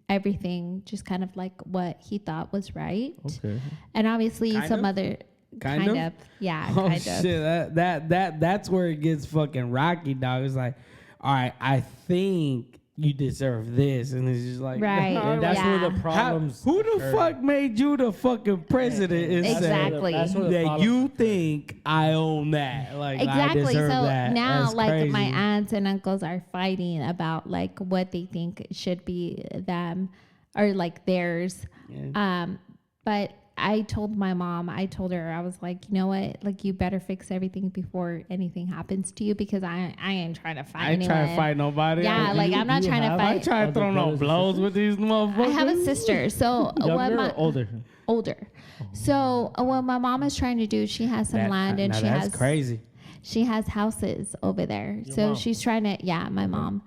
everything just kind of like what he thought was right. Okay. And obviously Kind some of? other Kind of? Yeah, Oh kind of. shit! That's where it gets fucking rocky, dog. It's like, all right, I think you deserve this, and it's just like, Right. And that's where the Yeah. problems. who the occur. fuck made you the fucking president? And said Exactly. That's where the that problems you occur. think I own that, like I Exactly. deserve So that. now, That's like crazy. my aunts and uncles are fighting about like what they think should be them or like theirs. Yeah. But I told my mom, I told her, I was like, you know what? Like, you better fix everything before anything happens to you, because I ain't trying to fight I ain't anyone. trying to fight nobody. Yeah, like I'm not trying to I ain't fight. trying to throw no brothers and blows with these motherfuckers. I have a sister, so what Younger my or older? older. So what my mom is trying to do, she has some land and now she that's has crazy. she has houses over there. So mom? she's trying to, yeah, my mom,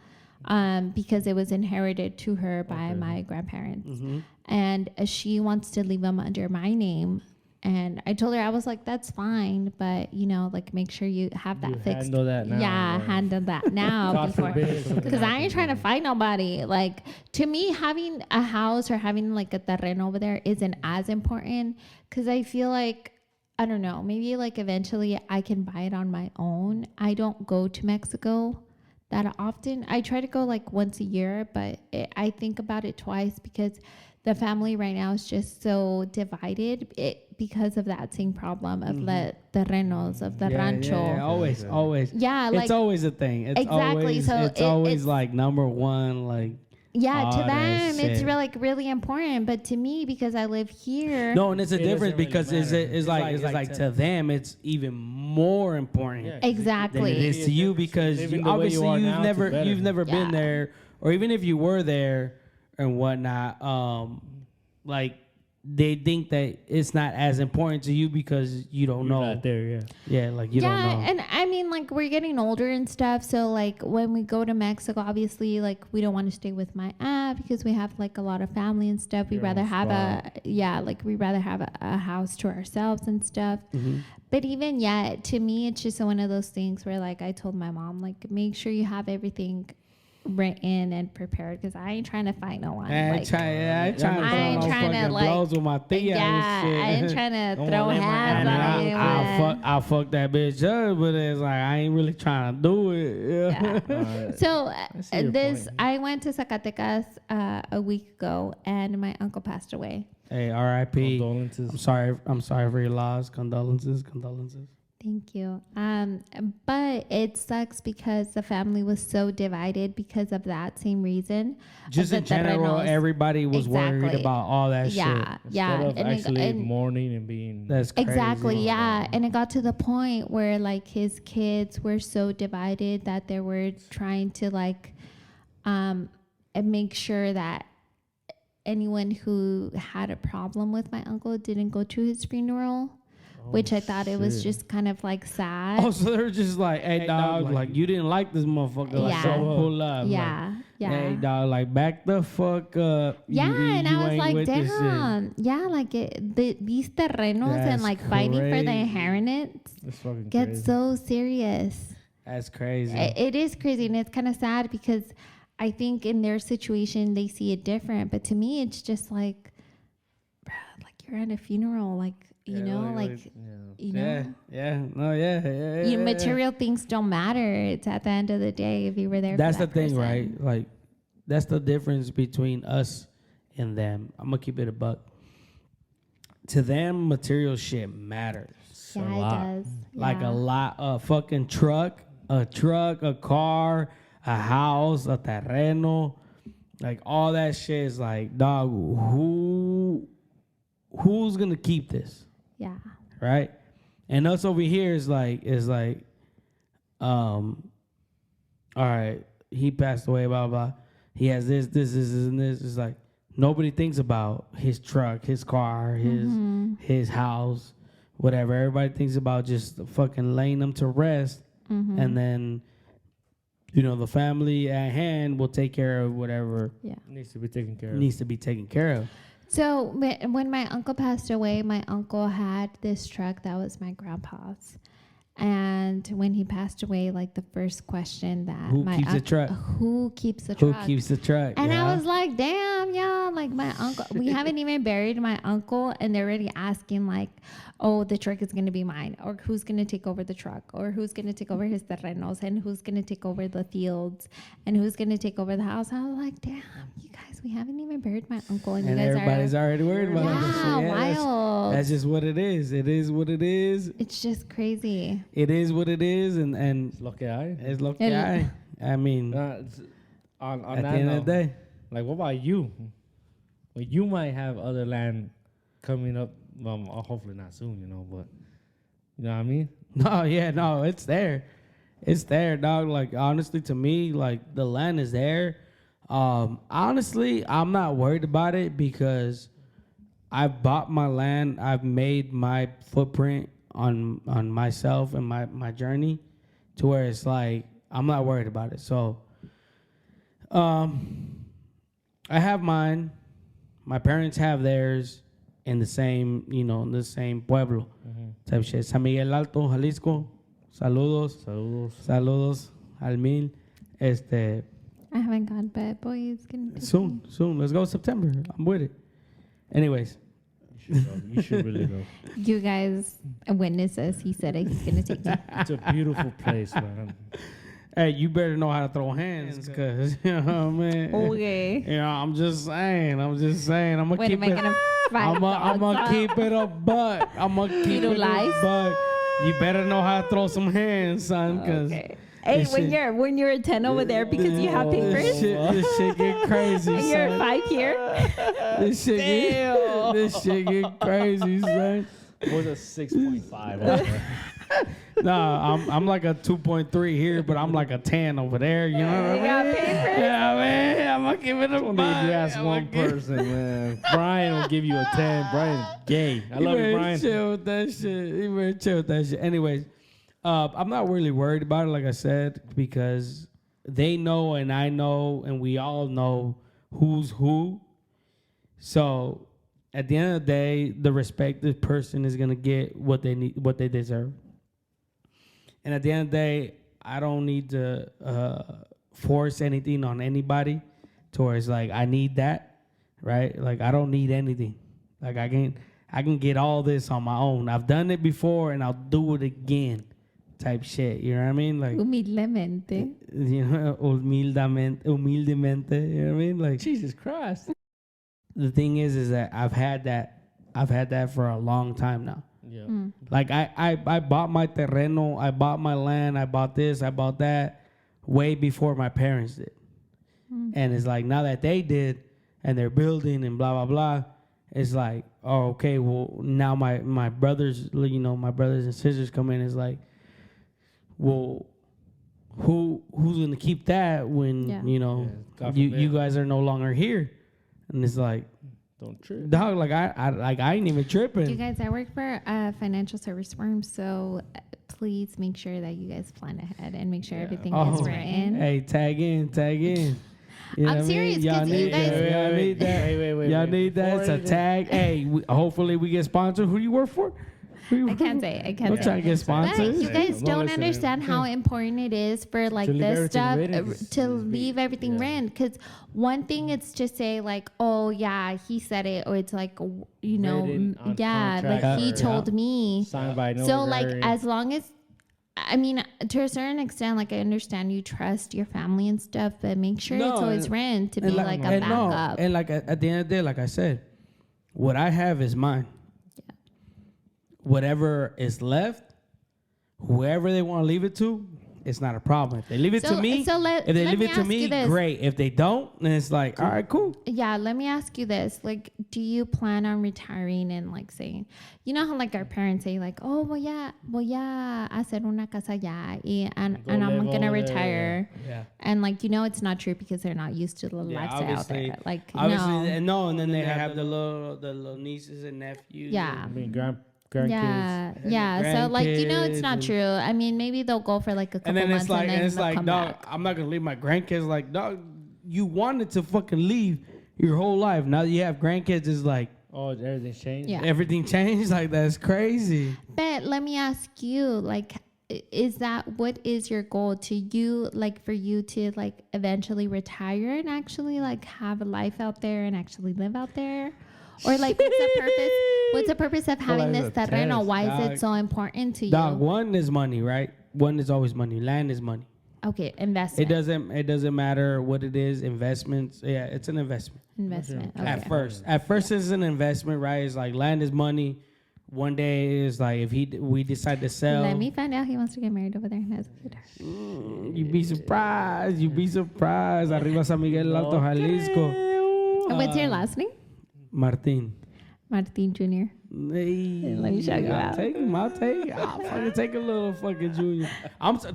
because it was inherited to her by my grandparents, and she wants to leave them under my name. And I told her, I was like, that's fine, but like make sure you have that You fixed. handle that now. Yeah, handle that now God before, forbid something because I ain't trying to fight nobody. Like, to me, having a house or having like a terreno over there isn't as important, because I feel like, I don't know, maybe like eventually I can buy it on my own. I don't go to Mexico that often. I try to go like once a year, but I think about it twice, because the family right now is just so divided because of that same problem of the terrenos, of the rancho. Yeah, always. Yeah, like it's always a thing. It's Exactly, Always, so it's always it's- like number one. Like Yeah, to all that them it's shit. really important, but to me, because I live here, No, and it's a It difference doesn't really because matter. it's like to them it's even more important Yeah, than exactly. it is to you because Living you, the way obviously you are you've now, it's better. never been Yeah. there, or even if you were there and whatnot, like they think that it's not as important to you because you don't You're know. not there, yeah. Yeah, like you don't know. And I mean, like, we're getting older and stuff, so like when we go to Mexico, obviously, like, we don't want to stay with my aunt because we have like a lot of family and stuff. We'd Your rather own have spot. we'd rather have a house to ourselves and stuff. Mhm. But even yet, to me, it's just one of those things where, like, I told my mom, like, make sure you have everything written and prepared because I ain't trying to fight no one. I ain't Like, trying I to ain't throw no trying to, fucking like, blows with my tia yeah, and shit. I ain't trying to Don't throw wanna let my hands aunt on anyone. I'll fuck that bitch up, but it's like I ain't really trying to do it. Yeah. So I see your point. I went to Zacatecas a week ago, and my uncle passed away. Hey, R.I.P. Condolences. I'm sorry for your loss. Condolences. Thank you. But it sucks because the family was so divided because of that same reason. Just The in general, terrenos. everybody was worried Exactly. about all that Yeah, shit. yeah. Instead of And actually mourning and being... That's crazy. Exactly, yeah. And it got to the point where like his kids were so divided that they were trying to like and make sure that anyone who had a problem with my uncle didn't go to his funeral, which I thought it was shit. just kind of like sad. Oh, so they're just like, hey, dog, like you didn't like this motherfucker. Like, Yeah. so pull up. Yeah, Like, yeah. Hey, dog, like back the fuck up. Yeah, and I was ain't like, with this shit. damn. Yeah, like these terrenos That's and like fighting for the crazy. inheritance It's fucking gets crazy. so serious. That's crazy. It is crazy, and it's kind of sad because I think in their situation they see it different, but to me it's just like, bruh, like you're at a funeral, like you know, like you know, Yeah. material things don't matter. It's at the end of the day if you were there. That's for the that thing, person. right? Like, that's the difference between us and them. I'm gonna keep it a buck. To them, material shit matters. Yeah, a it lot. does. Like Yeah. a lot. A fucking truck, a car, a house, a terreno, like all that shit is like, dog, who's gonna keep this, Yeah. right? And us over here is like, all right, he passed away, blah blah. He has this, and this. It's like nobody thinks about his truck, his car, his house, whatever. Everybody thinks about just fucking laying them to rest, and then, you know, the family at hand will take care of whatever Needs to be taken care of. needs to be taken care of. So when my uncle passed away, my uncle had this truck that was my grandpa's. And when he passed away, like the first question that Who keeps the truck? Who keeps the Who truck? keeps the truck? And yeah? I was like, damn, y'all, like my uncle, we haven't even buried my uncle and they're already asking like, oh, the truck is going to be mine, or who's going to take over the truck, or who's going to take over his terrenos, and who's going to take over the fields, and who's going to take over the house. I was like, damn, you guys, we haven't even buried my uncle, and you guys everybody's are, already worried about it. So, yeah, that's- wild. That's just what it is. It is what it is. It's just crazy. It is what it is, and Look at I. it's look. And- I mean, On at the that end note, of the day, like, what about you? Well, you might have other land coming up. Hopefully not soon, you know. But you know what I mean? no, it's there. It's there, dog. Like, honestly, to me, like, the land is there. Honestly, I'm not worried about it because I've bought my land. I've made my footprint on myself and my journey to where it's like I'm not worried about it. So, I have mine. My parents have theirs in the same, in the same pueblo type shit. San Miguel Alto, Jalisco. Saludos. Saludos al mil. I haven't gone, but boy, it's going to Soon. Let's go September. I'm with it. Anyways. You should really go. You guys witness this. He said he's going to take you. It's a beautiful place, man. Hey, you better know how to throw hands, cause you know what I mean. Okay. You know, I'm just saying. I'm gonna When keep am I it. going to fight? I'm gonna keep it a buck. I'm gonna keep don't it lie? a buck. You better know how to throw some hands, son, cause Okay. Hey, when you're a 10 over there because you have papers, This shit get crazy, and you're a son. 5 here. This shit get crazy, son. Was a 6.5. No, I'm like a 2.3 here, but I'm like a 10 over there. You know what I mean? Yeah, man. I'm gonna give it a Only if you ask one person, man. Brian will give you a 10. Brian's gay. I love you, Brian. Chill with that shit. He better chill with that shit. Anyways, I'm not really worried about it, like I said, because they know and I know and we all know who's who. So at the end of the day, the respected person is gonna get what they need, what they deserve. And at the end of the day, I don't need to force anything on anybody towards like I need that, right? Like I don't need anything. Like I can get all this on my own. I've done it before and I'll do it again, type shit. You know what I mean? Like Humildemente. you know, humildemente. You know what I mean? Like Jesus Christ. the thing is that I've had that for a long time now. Yeah. Like I bought my terreno, I bought my land, I bought this, I bought that way before my parents did. And it's like now that they did and they're building and blah blah blah, it's like, oh okay, well now my brothers, you know, my brothers and sisters come in, it's like, well who's gonna keep that when you know you guys are no longer here? And it's like, don't trip. dog, like I ain't even tripping. You guys, I work for a financial service firm, so please make sure that you guys plan ahead and make sure everything is written. Hey, tag in. You know I'm what I serious, mean? Y'all 'cause you need guys- that. Y'all need that. Wait. Y'all need that. It's a tag. Hey, hopefully we get sponsored. Who do you work for? I can't say. I'm trying to get But sponsored. you guys I'm not don't listening. understand how important it is for like To leave this everything stuff written. to leave everything written. Because one thing it's to say like, oh yeah, he said it, or it's like, you know, Written on yeah, like contract he or- told me. Signed by no So like guardian. as long as, I mean, to a certain extent, like I understand you trust your family and stuff, but make sure No, it's always and- written to be And like a and no, backup. and like at the end of the day, like I said, what I have is mine. Yeah. Whatever is left, whoever they want to leave it to, it's not a problem. If they leave it to me, let if they me leave it to ask me, you this. great. If they don't, then it's like, all right, cool. Yeah, let me ask you this. Like, do you plan on retiring and like saying, you know how like our parents say like, oh, voy a hacer una casa ya and Go I'm live gonna over there. retire. Yeah. And like, you know, it's not true because they're not used to the lifestyle out obviously- there. Like, Obviously, no. and then they have the little nieces and nephews. Yeah. I mean, grandkids. Yeah. So like, you know, it's not grandkids true. I mean, maybe they'll go for like a couple And then months it's like, and then it's they'll like, come dog, back. I'm not gonna leave my grandkids. Like, dog, you wanted to fucking leave your whole life. Now that you have grandkids, it's like Oh, everything's changed? Yeah. everything changed. Like that's crazy. But let me ask you, like, what is your goal to you, like, for you to, like, eventually retire and actually, like, have a life out there and actually live out there? Or, like, what's the purpose of having like this a terreno? test, Why is dog. it so important to you? Dog, one is money, right? One is always money. Land is money. Okay, investment. It doesn't matter what it is. Investments. Yeah, it's an investment. Investment. Okay. At first it's an investment, right? It's like land is money. One day is like if we decide to sell. Let me find out he wants to get married over there. That's good. You be surprised. You be surprised. Arriba San Miguel Alto Jalisco. What's your last name? Martin. Martin Jr. Hey, Let me show you I'll out. take him. I'll fucking take a little fucking junior.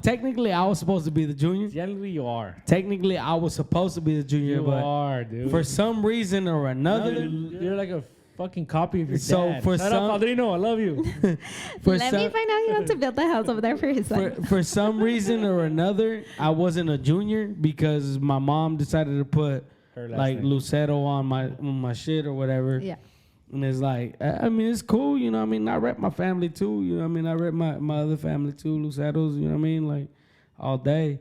Technically I was supposed to be the junior. Generally, you are. Technically I was supposed to be the junior, You but are, dude. for some reason or another, You're like a fucking copy of your So dad. for Shut some- up, Padrino. I love you. for Let me find out he wants to build a house over there for his son. for some reason or another, I wasn't a junior because my mom decided to put Her last like name. Lucero on my shit or whatever. Yeah. And it's like, I mean, it's cool, you know what I mean? I rep my family too, you know what I mean? I rep my other family too, Luceros, you know what I mean? Like, all day.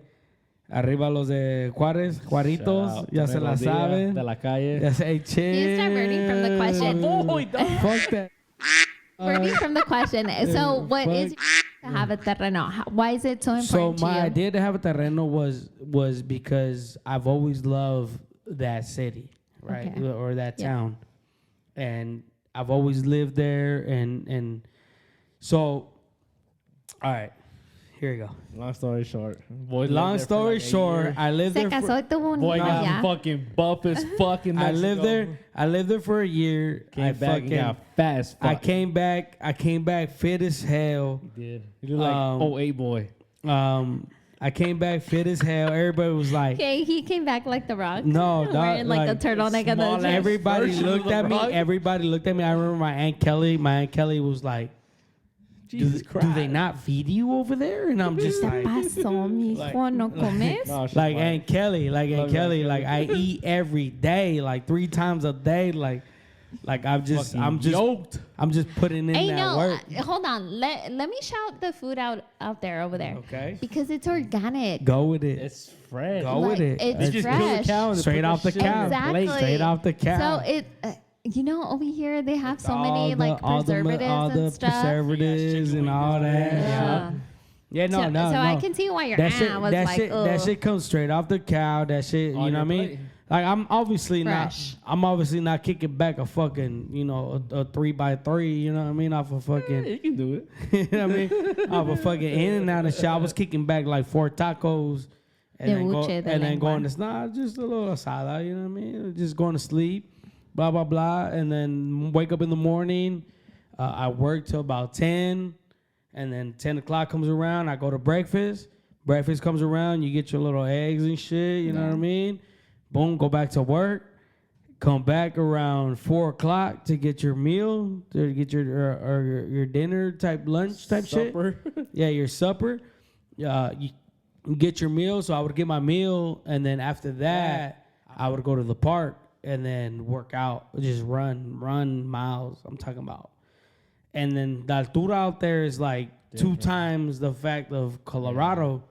Arriba los de Juárez, Juaritos, ya se la saben. De la calle. Ya se, hey, chill. You start burning from the question. Fuck that. Burning from the question. So, what is to have a terreno? Why is it so So important to my you? idea to have a terreno was because I've always loved that city, right? Okay. Or that Yeah. town. And I've always lived there and so all right. Here we go. Long story short. Boy Long story short, I lived Se there. casó y tuvo un Boy niño got ya. fucking buff as fucking I Mexico. lived there. I lived there for a year. Came back and got fat as fuck. I came back fit as hell. He did. You look like 08 boy. I came back fit as hell. Everybody was like, Okay, he came back like The Rock. No, dog, wearing like a turtleneck and small the ass everybody version looked of at The me. Rock. Everybody looked at me. I remember my Aunt Kelly. My Aunt Kelly was like, do they not feed you over there? And I'm just like, pasó, mijo? ¿No comes? No, she's like fine. Aunt Kelly, like I eat every day, like 3 times a day, like I'm just yoked. I'm just putting in Hey, that no, work. hold on. Let me shout the food out there over there. Okay. Because it's organic. Go with it. It's fresh. Go with it. It's They just kill the fresh. cow and they Straight put off the shit on cow. Exactly. Straight off the cow. So it, over here they have so all many like preservatives all the and stuff. preservatives and all that. Yeah. Yeah, no, so, no, so no. I can see why your that aunt shit, was that like, shit, ugh. that shit comes straight off the cow. That shit, On you know your what I mean? plate. Like I'm obviously Fresh. not kicking back a fucking, a 3x3, you know what I mean? Off a fucking, You can do it. you know what I mean? Off a fucking in and out of shit. I was kicking back like 4 tacos. And De then, buche de and then lengua. going to, just a little asada, you know what I mean? Just going to sleep, blah, blah, blah. And then wake up in the morning. I work till about 10. And then 10 o'clock comes around. I go to breakfast. Breakfast comes around. You get your little eggs and shit, you know what I mean? Boom, go back to work. Come back around 4 o'clock to get your meal, to get your dinner type, lunch type Supper. shit. Yeah, your supper. You get your meal. So I would get my meal, and then after that, I would go to the park and then work out, just run miles. I'm talking about. And then the altura out there is like 2 times the fact of Colorado.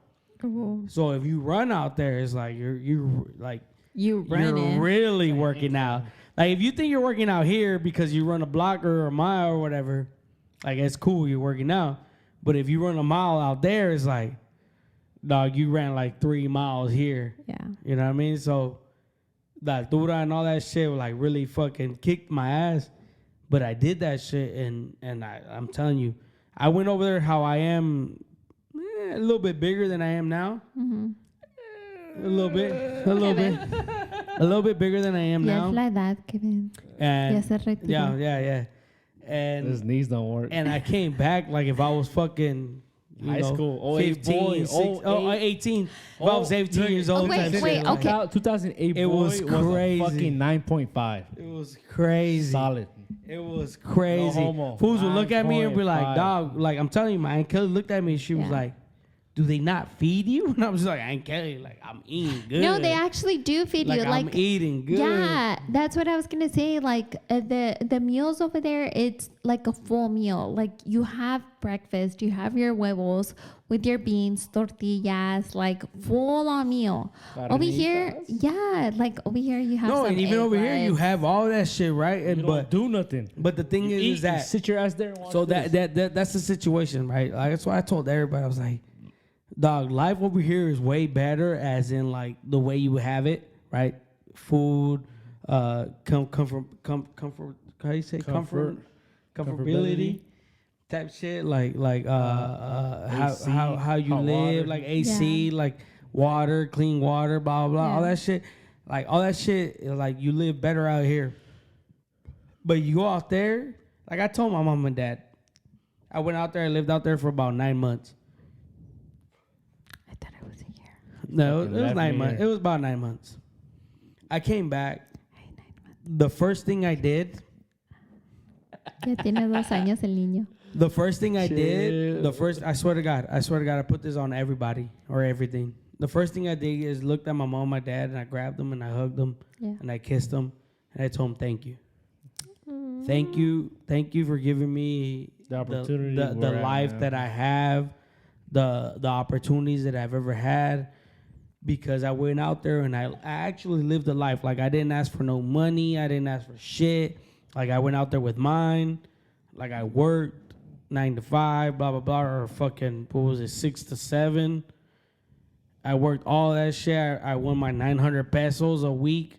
Ooh. So if you run out there, it's like you're You running. you're really working out. Like if you think you're working out here because you run a block or a mile or whatever, like it's cool, you're working out. But if you run a mile out there, it's like, dog, you ran like 3 miles here. Yeah. You know what I mean? So the altura and all that shit like really fucking kicked my ass. But I did that shit, and I'm telling you, I went over there how I am, a little bit bigger than I am now. A little bit bigger than I am Ya es now. la edad, Kevin. And Ya se retiró. yeah. His And knees don't work. and I came back like if I was fucking High school. 08 boy. 18. If I was 18 years old. wait, type shit. wait, okay. 2008 It boy was crazy. a fucking 9.5. It was crazy. Solid. It was crazy. No homo. Fools would look at me and be like, 9.5. dog, like I'm telling you, my Aunt Kelly looked at me and she was Yeah. like, do they not feed you? And I was like, Aunt Kelly, like I'm eating good. No, they actually do feed you. I'm eating good. Yeah, that's what I was gonna say. Like the meals over there, it's like a full meal. Like you have breakfast, you have your huevos with your beans, tortillas, like full on meal. Over here, yeah, like over here you have. No, some and even egg over here you whites. have all that shit, right? And You don't do nothing. but the thing You is, eat, is that you sit your ass there and watch so this. that's the situation, right? Like, that's why I told everybody. I was like, dog, life over here is way better, as in like the way you have it, right? Food, comfort. How you say comfortability type shit, like AC, how you hot live, water. like AC, Yeah. like water, clean water, blah blah blah, all Yeah. that shit. Like all that shit, like you live better out here. But you go out there, like I told my mom and dad, I went out there, I lived out there for about 9 months. I thought it was a year. No, it Fucking was left 9 me months. here. It was about 9 months. I came back. Ay, 9 months. The first thing I did, Ya tiene 2 años el niño. I swear to God, I put this on everybody or everything. The first thing I did is looked at my mom, my dad, and I grabbed them and I hugged them Yeah. and I kissed them and I told them thank you. Thank you for giving me The opportunity the where I life am. that I have, the opportunities that I've ever had, because I went out there and I actually lived a life. Like I didn't ask for no money, I didn't ask for shit. Like I went out there with mine, like I worked 9 to 5, blah blah blah, or fucking 6 to 7. I worked all that shit. I won my 900 pesos a week.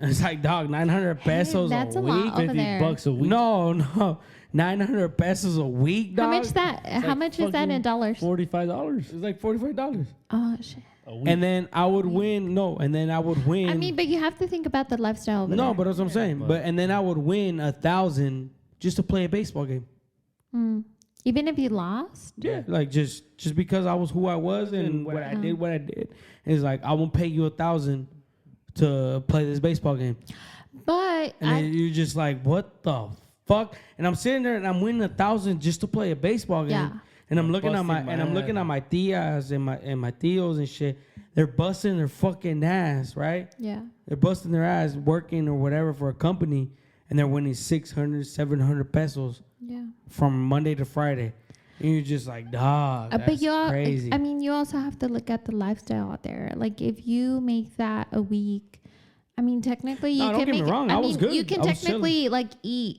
It's like, dog, 900 pesos that's a a lot week. over 50 there. bucks a week. No, 900 pesos a week, dog. How much that? How much is that in dollars? $45 It's like $45. Oh shit. a week. And then I would win. No, and then I would win. I mean, but you have to think about the lifestyle over no, there. but that's what I'm saying. But and then I would win 1,000 just to play a baseball game. Even if you lost. Yeah, like just because I was who I was and what I did. It's like I won't pay you 1,000 to play this baseball game. But And then you're just like, what the fuck? And I'm sitting there and I'm winning 1,000 just to play a baseball game. Yeah. And I'm looking at busting I'm looking at my tias and my tios and shit. They're busting their fucking ass, right? yeah. They're busting their ass working or whatever for a company, and they're winning 600, 700 pesos Yeah. from Monday to Friday. And you're just like, dog, that's But crazy. I mean, you also have to look at the lifestyle out there. Like, if you make that a week, I mean, technically you No, don't can get me make. wrong, I I was mean, good. you can I was technically like eat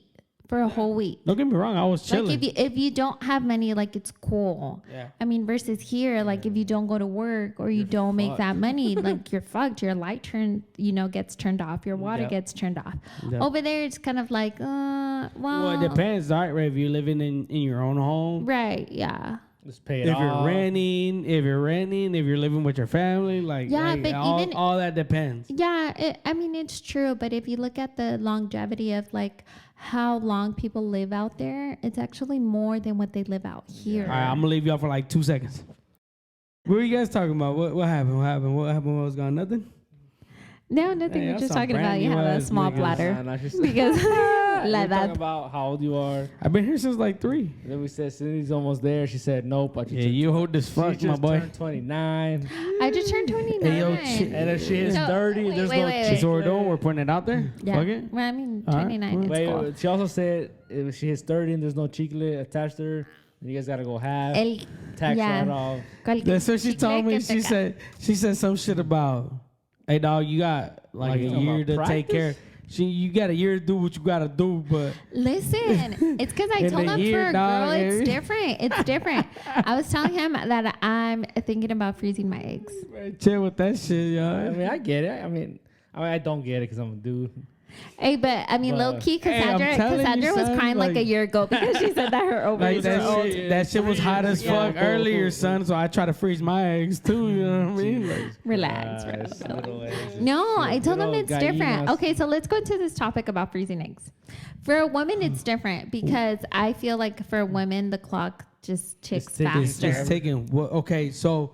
for a whole week. Don't get me wrong, I was chilling. Like if you don't have money, like it's cool. Yeah. I mean, versus here, like if you don't go to work or you don't make that money, like you're fucked. Your light gets turned off. Your water Yep. gets turned off. Yep. Over there, it's kind of like, Well, it depends, all right? If you're living in your own home, right? Yeah. Just pay it if off. you're renting, if you're living with your family, like, Yeah, like but even- all that depends. Yeah, I mean, it's true. But if you look at the longevity of like how long people live out there, it's actually more than what they live out here. All right, I'm gonna leave y'all for like 2 seconds. What were you guys talking about? What happened? What happened? What happened? What was going? Nothing. No, nothing. Hey, We're that's just some talking about brand you new have a ass small niggas. bladder Nah, she's because la we're talking edad. about how old you are. I've been here since like 3. Then we said Cindy's almost there. She said nope. But Yeah, you hold this she fuck, just my boy. turned 29. I just turned 29. Hey, yo, And if she hits No, 30, wait, there's wait, no wait, That's what we're doing. We're putting it out there. Yeah. Fuck it. Well, I mean, All right. 29. It's Wait, cool. she also said if she hits 30 and there's no chicle attached to her, then you guys gotta go half. Tax yeah. that off. That's what she Chicle told me. que te She said some shit about, hey dog, you got like a you talking year about to take care. You got a year to do what you gotta do, but Listen, it's because I In told the him year, for a dog, girl, it's eh? different. It's different. I was telling him that I'm thinking about freezing my eggs. chill with that shit, I y'all. mean, I get it. I mean, I don't get it because I'm a dude. Hey, but I mean, But- low key, Hey, I'm telling you, Cassandra was son, crying like like- a year ago because she said that her Like ovaries are old. that shit was hot as fuck earlier, son. So I try to freeze my eggs too. You know what I mean? Like, Relax, It's bro. little eggs. No, I told them little it's different. gallinas. Okay, so let's go into this topic about freezing eggs. For a woman, it's different because I feel like for women, the clock just ticks ticking. it's faster. taking. Okay, so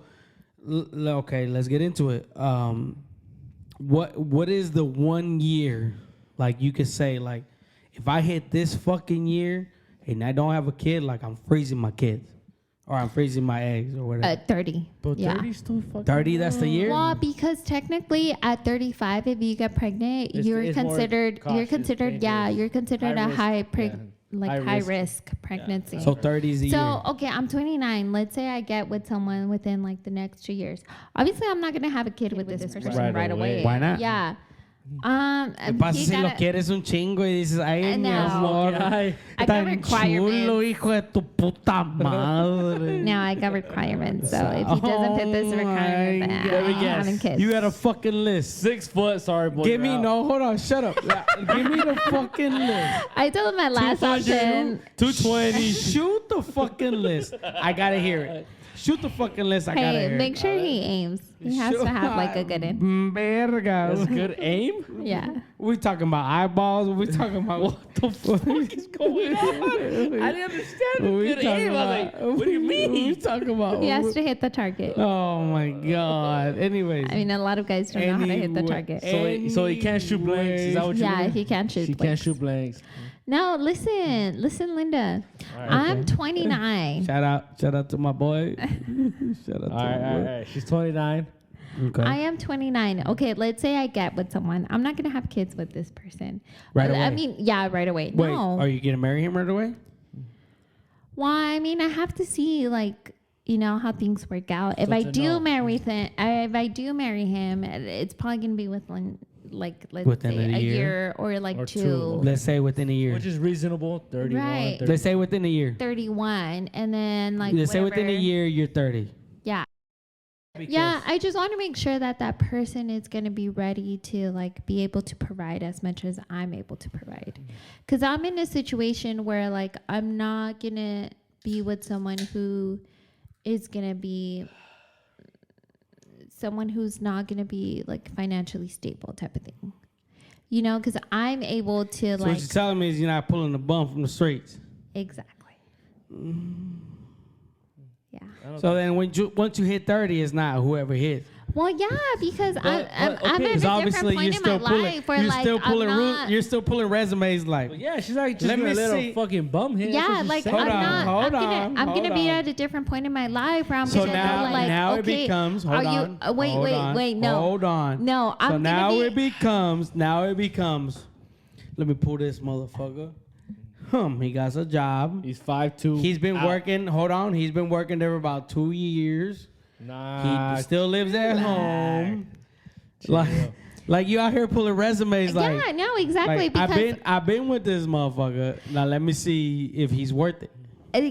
okay, let's get into it. What is the 1 year? Like you could say, like, if I hit this fucking year and I don't have a kid, like I'm freezing my kids, or I'm freezing my eggs, or whatever. 30. But Yeah. 30 still fucking 30, that's the year. Well, because technically at 35, if you get pregnant, It's you're more considered, cautious, dangerous. you're considered High a risk, high, yeah. high risk. risk pregnancy. So 30 is the year. So, okay, I'm 29. Let's say I get with someone within like the next 2 years. Obviously, I'm not going to have a kid with this person Right right away. away. Why not? Yeah. ¿Qué pasa he si lo gotta- quieres un chingo y dices, ay, mi No. amor, Ay, I got tan requirements. chulo, hijo de tu puta madre. No, I got requirements. So if he doesn't fit this Oh requirement, my then God. I ain't having kids. You got a fucking list. 6 foot. Sorry, boy. Give me, you're out. no, hold on, shut up. Give me the fucking list. I told him my last 200, option. 220. Shoot the fucking list. I gotta hear it. Shoot the fucking list. I gotta Hey, hear make it. sure he aims. He has to have like a good in. Verga. That's good aim. Yeah. We talking about eyeballs? We talking about what the fuck is going on? I didn't understand We good aim. I was like, what do you mean? We talking about? He has to hit the target. Oh my god. Anyways. I mean, a lot of guys don't know how to hit the Anyway. target. So he can't shoot blanks. Is that what you Yeah, mean? he can't shoot. She can't blanks. shoot blanks. No, listen, Linda. I'm 29. Shout out to my boy. Shout out to All right, my all boy. right. She's 29. Okay. I am 29. Okay, let's say I get with someone. I'm not gonna have kids with this person. Right I away. mean, yeah, right away. Wait, No. are you gonna marry him right away? Well, I mean, I have to see like how things work out. If So I to do know. marry him, it's probably gonna be within let's Within say a a year? year or like Or two. two. Let's say within a year. Which is reasonable. 31. Right. 30. Let's say within a year. 31, and then like Let's say within a whatever. year you're 30. Yeah. Yeah, I just want to make sure that that person is going to be ready to like be able to provide as much as I'm able to provide. Because I'm in a situation where like I'm not going to be with someone who is going to be someone who's not going to be like financially stable type of thing. You know, because I'm able to So like. what you're telling me is you're not pulling the bum from the streets. Exactly. Yeah. So then once you hit 30, it's not whoever hits. Well, yeah, because I'm at a Because different obviously point in my life where like I'm not. you're still pulling resumes like. But yeah, she's like just Let gonna me let see. a fucking bum hit. That's Yeah, what she like said. Hold I'm on, not. hold I'm on, gonna hold be on. at a different point in my life where I'm So gonna now, know, like, now okay, it becomes. Hold are you? on. Wait, hold wait, on, wait. No, Hold on. no. I'm So now gonna it becomes. Let me pull this motherfucker. He got a job. He's 5'2". He's been working. Hold on. He's been working there for about 2 years. Nah. He still lives at home. Like you out here pulling resumes. Like yeah, no, exactly. like, Because I've been with this motherfucker. Now let me see if he's worth it.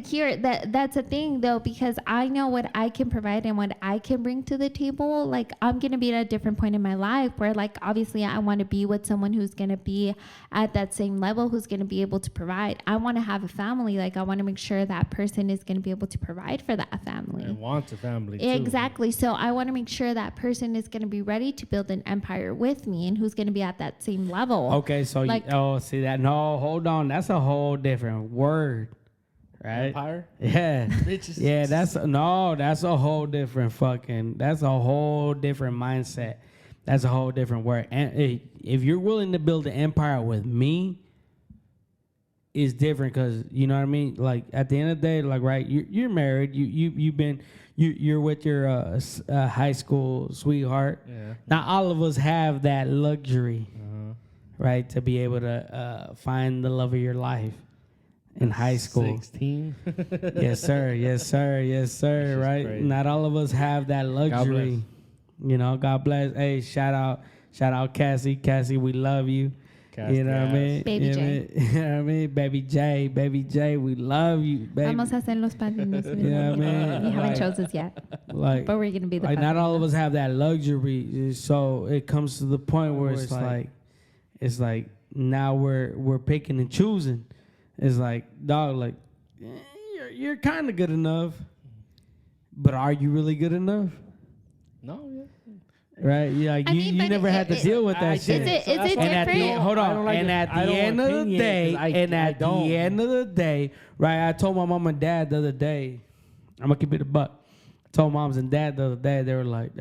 here, that's a thing though, because I know what I can provide and what I can bring to the table. Like I'm gonna be at a different point in my life where like obviously I want to be with someone who's gonna be at that same level, who's gonna be able to provide. I want to have a family. Like I want to make sure that person is gonna be able to provide for that family. And wants a family too. Exactly. So I want to make sure that person is going to be ready to build an empire with me and who's going to be at that same level. Okay, so Like- see that? No, hold on. That's a whole different word, right? Empire? Yeah, Bitches. yeah. That's a whole different fucking. That's a whole different mindset. That's a whole different word. And if you're willing to build an empire with me, it's different because you know what I mean. Like at the end of the day, like right, you're married. You're with your high school sweetheart. Yeah. Not all of us have that luxury, right, to be able to find the love of your life in high school. 16. Yes, sir. Yes, sir. Yes, sir. Right. crazy. Not all of us have that luxury. You know, God bless. Hey, shout out Cassie. Cassie, we love you. You know what I mean? Baby you know J. what I mean? You know what I mean? Baby J, we love you, baby. Vamos a ser los padrinos. You know what I mean? We haven't Like- chosen yet, Like, but we're going to be the like not all of padrinos. us have that luxury, so it comes to the point where it's like now we're picking and choosing. It's like, dog, like you're kind of good enough, but are you really good enough? No, yeah. Right? Yeah, like I mean, you but never had to deal with that Is shit. it So that's why- And at the different? hold I on, don't like and it. at I the don't end want of the opinion, day, 'cause I and at don't. the end of the day, right? I told my mom and dad the other day, I'm gonna keep it a buck. I told moms and dad the other day, they were like,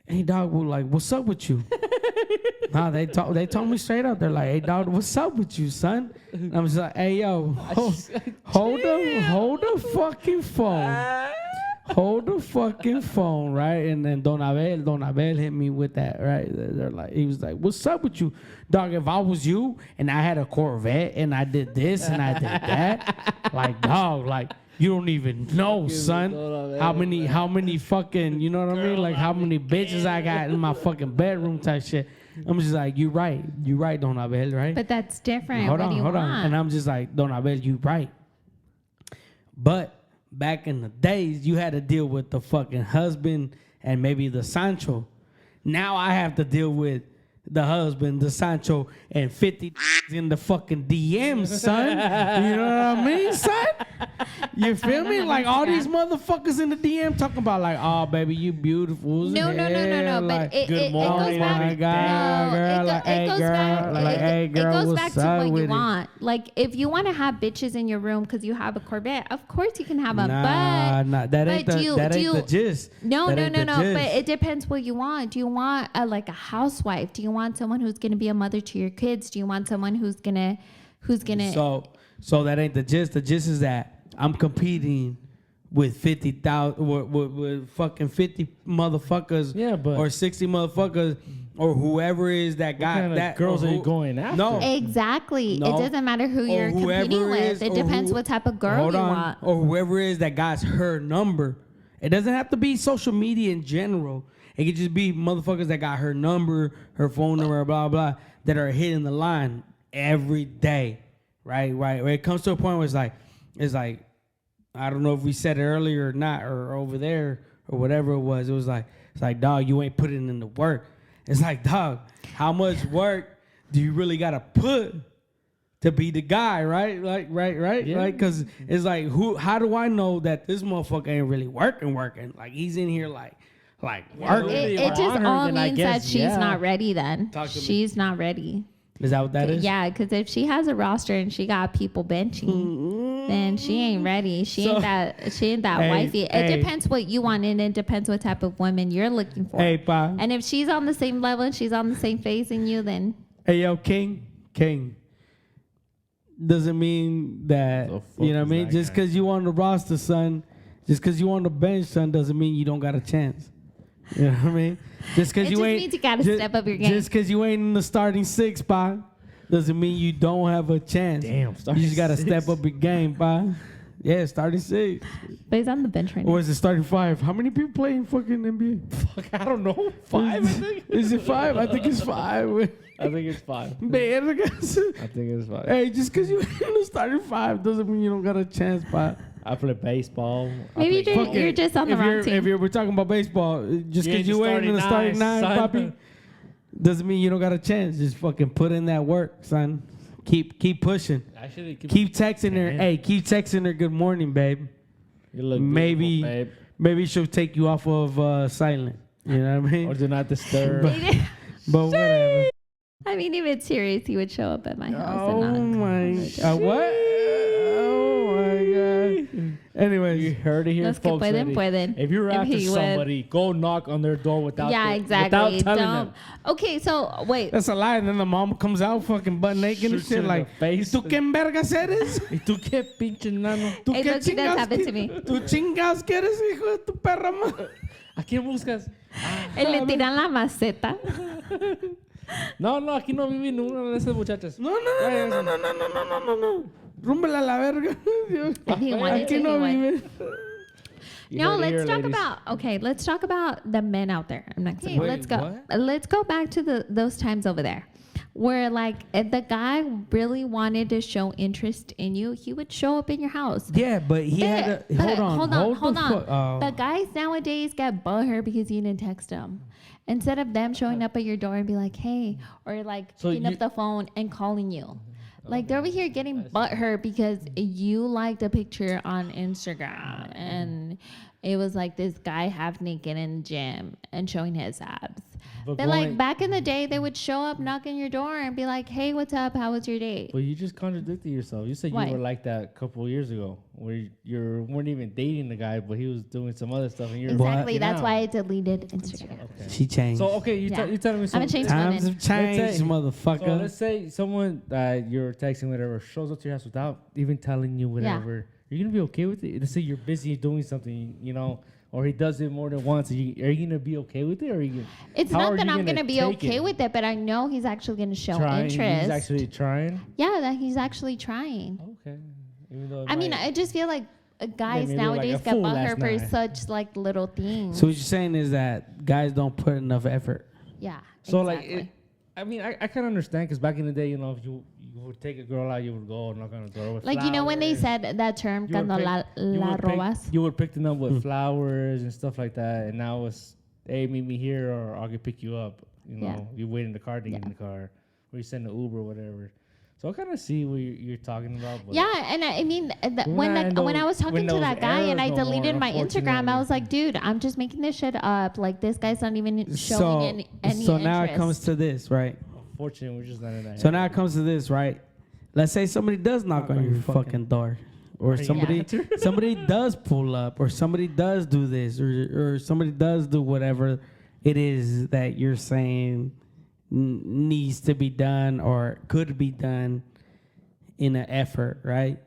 hey dog, well, like, what's up with you? Nah, they told me straight up. They're like, hey dog, what's up with you, son? And I'm just like, hey yo, hold the fucking phone. Hold the fucking phone, right? And then Don Abel hit me with that, right? They're like, he was like, what's up with you? Dog, if I was you and I had a Corvette and I did this and I did that, like, dog, like, you don't even know, son, how many fucking, you know what I mean? Like, how many bitches I got in my fucking bedroom type shit. I'm just like, you right, Don Abel, right? But that's different. Hold What do you on. want? And I'm just like, Don Abel, you right. But back in the days, you had to deal with the fucking husband and maybe the Sancho. Now I have to deal with the husband, the Sancho, and 50 in the fucking DMs, son. You know what I mean, son? You feel me? Like all these motherfuckers in the DM talking about like, oh baby, you beautiful. No. Like, But it good goes morning, back. God, No, girl, like, hey, it goes girl, back. like, hey, girl, it goes what's back to up what with you it? want. Like if you want to have bitches in your room because you have a Corvette, of course you can have them. Nah, that ain't but the gist. No. That ain't the But gist. it depends what you want. Do you want like a housewife? Do you want someone who's going to be a mother to your kids? Do you want someone who's gonna? So that ain't the gist. The gist is that I'm competing with 50,000 with fucking 50 motherfuckers, Yeah, but- or 60 motherfuckers, or whoever is that guy. kind of that girls or are you who- going after? No, Exactly. No. It doesn't matter who Or you're whoever competing with. is- It or depends who- what type of girl hold you on, want. or whoever is that got her number. It doesn't have to be social media in general. It could just be motherfuckers that got her number, her phone number, blah blah, that are hitting the line every day, right? Where it comes to a point where it's like, I don't know if we said it earlier or not, or over there, or whatever it was. It was like, it's like, dog, you ain't putting in the work. It's like, dog, how much work do you really got to put to be the guy, right? Like, right? Yeah. Like, because it's like, how do I know that this motherfucker ain't really working? Like, he's in here like working. It just all means that she's not ready then. She's not ready. Is that what that is? Yeah, because if she has a roster and she got people benching, then she ain't ready. She ain't that wifey. It depends what you want, and it depends what type of woman you're looking for. Hey, pa. And if she's on the same level and she's on the same phase in you, then Hey, yo, King. Doesn't mean that, you know what I mean? Just because you on the roster, son, just because you on the bench, son, doesn't mean you don't got a chance. You know what I mean? Just because you ain't. It just means you got to step up your game. Just because you ain't in the starting six, pa, doesn't mean you don't have a chance. Damn, you just got to step up your game, pa. Yeah, starting six. But he's on the bench right now. Or is it starting five? How many people play in fucking NBA? Fuck, I don't know. 5, I think. Is it 5? I think it's 5. I think it's 5. Vergas. I think it's 5. Hey, just because you're in the starting 5 doesn't mean you don't got a chance, pa. I play baseball. Maybe you're just on the wrong team. If we're talking about baseball, just because you ain't in the starting 9, son. papi, doesn't mean you don't got a chance. Just fucking put in that work, son. Keep pushing. Actually, keep texting her. Hey, keep texting her. Good morning, babe. You look maybe, babe. Maybe she'll take you off of silent. You know what I mean? Or do not disturb. but whatever. I mean, if it's serious, he would show up at my house. Oh and my! What? Oh my God! Anyways, you heard it here, Los que folks. pueden. If you're after somebody, go knock on their door without exactly. without telling them. Okay, so wait. That's a lie. And then the mom comes out fucking butt naked and shit like, face. ¿Tú qué vergas eres? ¿Y tú qué pinche nano? ¿Tú Hey, qué look, that's happened to me. ¿Tú chingados que eres, hijo de tu perra madre? ¿A quién buscas? Le tiran la maceta. No, aquí no vive ninguna de esas muchachas. No. Rúmbela a la verga. Aquí no vive. No, let's talk about the men out there. I'm not saying. Let's go back to those times over there, where like if the guy really wanted to show interest in you, he would show up in your house. Yeah, but he had to hold on. The guys nowadays get butthurt because you didn't text them. Instead of them showing up at your door and be like, hey, or like picking up the phone and calling you. Like they're over here getting butthurt because you liked a picture on Instagram and it was like this guy half naked in the gym and showing his abs. But like back in the day, they would show up, knock on your door, and be like, "Hey, what's up? How was your day?" Well, you just contradicted yourself. You said you were like that a couple of years ago, where you weren't even dating the guy, but he was doing some other stuff, and you're exactly. That's why I deleted Instagram. Okay. She changed. So you telling me something? Times have changed, motherfucker. So let's say someone that you're texting, whatever, shows up to your house without even telling you whatever. Yeah. You're gonna be okay with it. Let's say you're busy doing something, or he does it more than once. Are you going to be okay with it? Or are you? It's not that I'm going to be okay with it, but I know he's actually going to show interest. He's actually trying? Yeah, that he's actually trying. Okay. Even though I just feel like guys nowadays get butthurt for such like little things. So what you're saying is that guys don't put enough effort. Yeah. So exactly. I kind of understand because back in the day, if you would take a girl out, you would go knock on the door with flowers. When they said that term, cuando la robas. You would pick them up with flowers and stuff like that. And now it's, hey, meet me here or I'll pick you up. You wait in the car to get in the car. Or you send an Uber or whatever. So I kind of see what you're talking about. But and I mean, when I was talking to that guy and I deleted my Instagram, I was like, dude, I'm just making this shit up. Like, this guy's not even showing any interest. So now it comes to this, right? Unfortunately, we're just not in that. So now it comes to this, right? Let's say somebody does knock on your fucking door. Or somebody does pull up. Or somebody does do this. Or somebody does do whatever it is that you're saying needs to be done or could be done in an effort, right?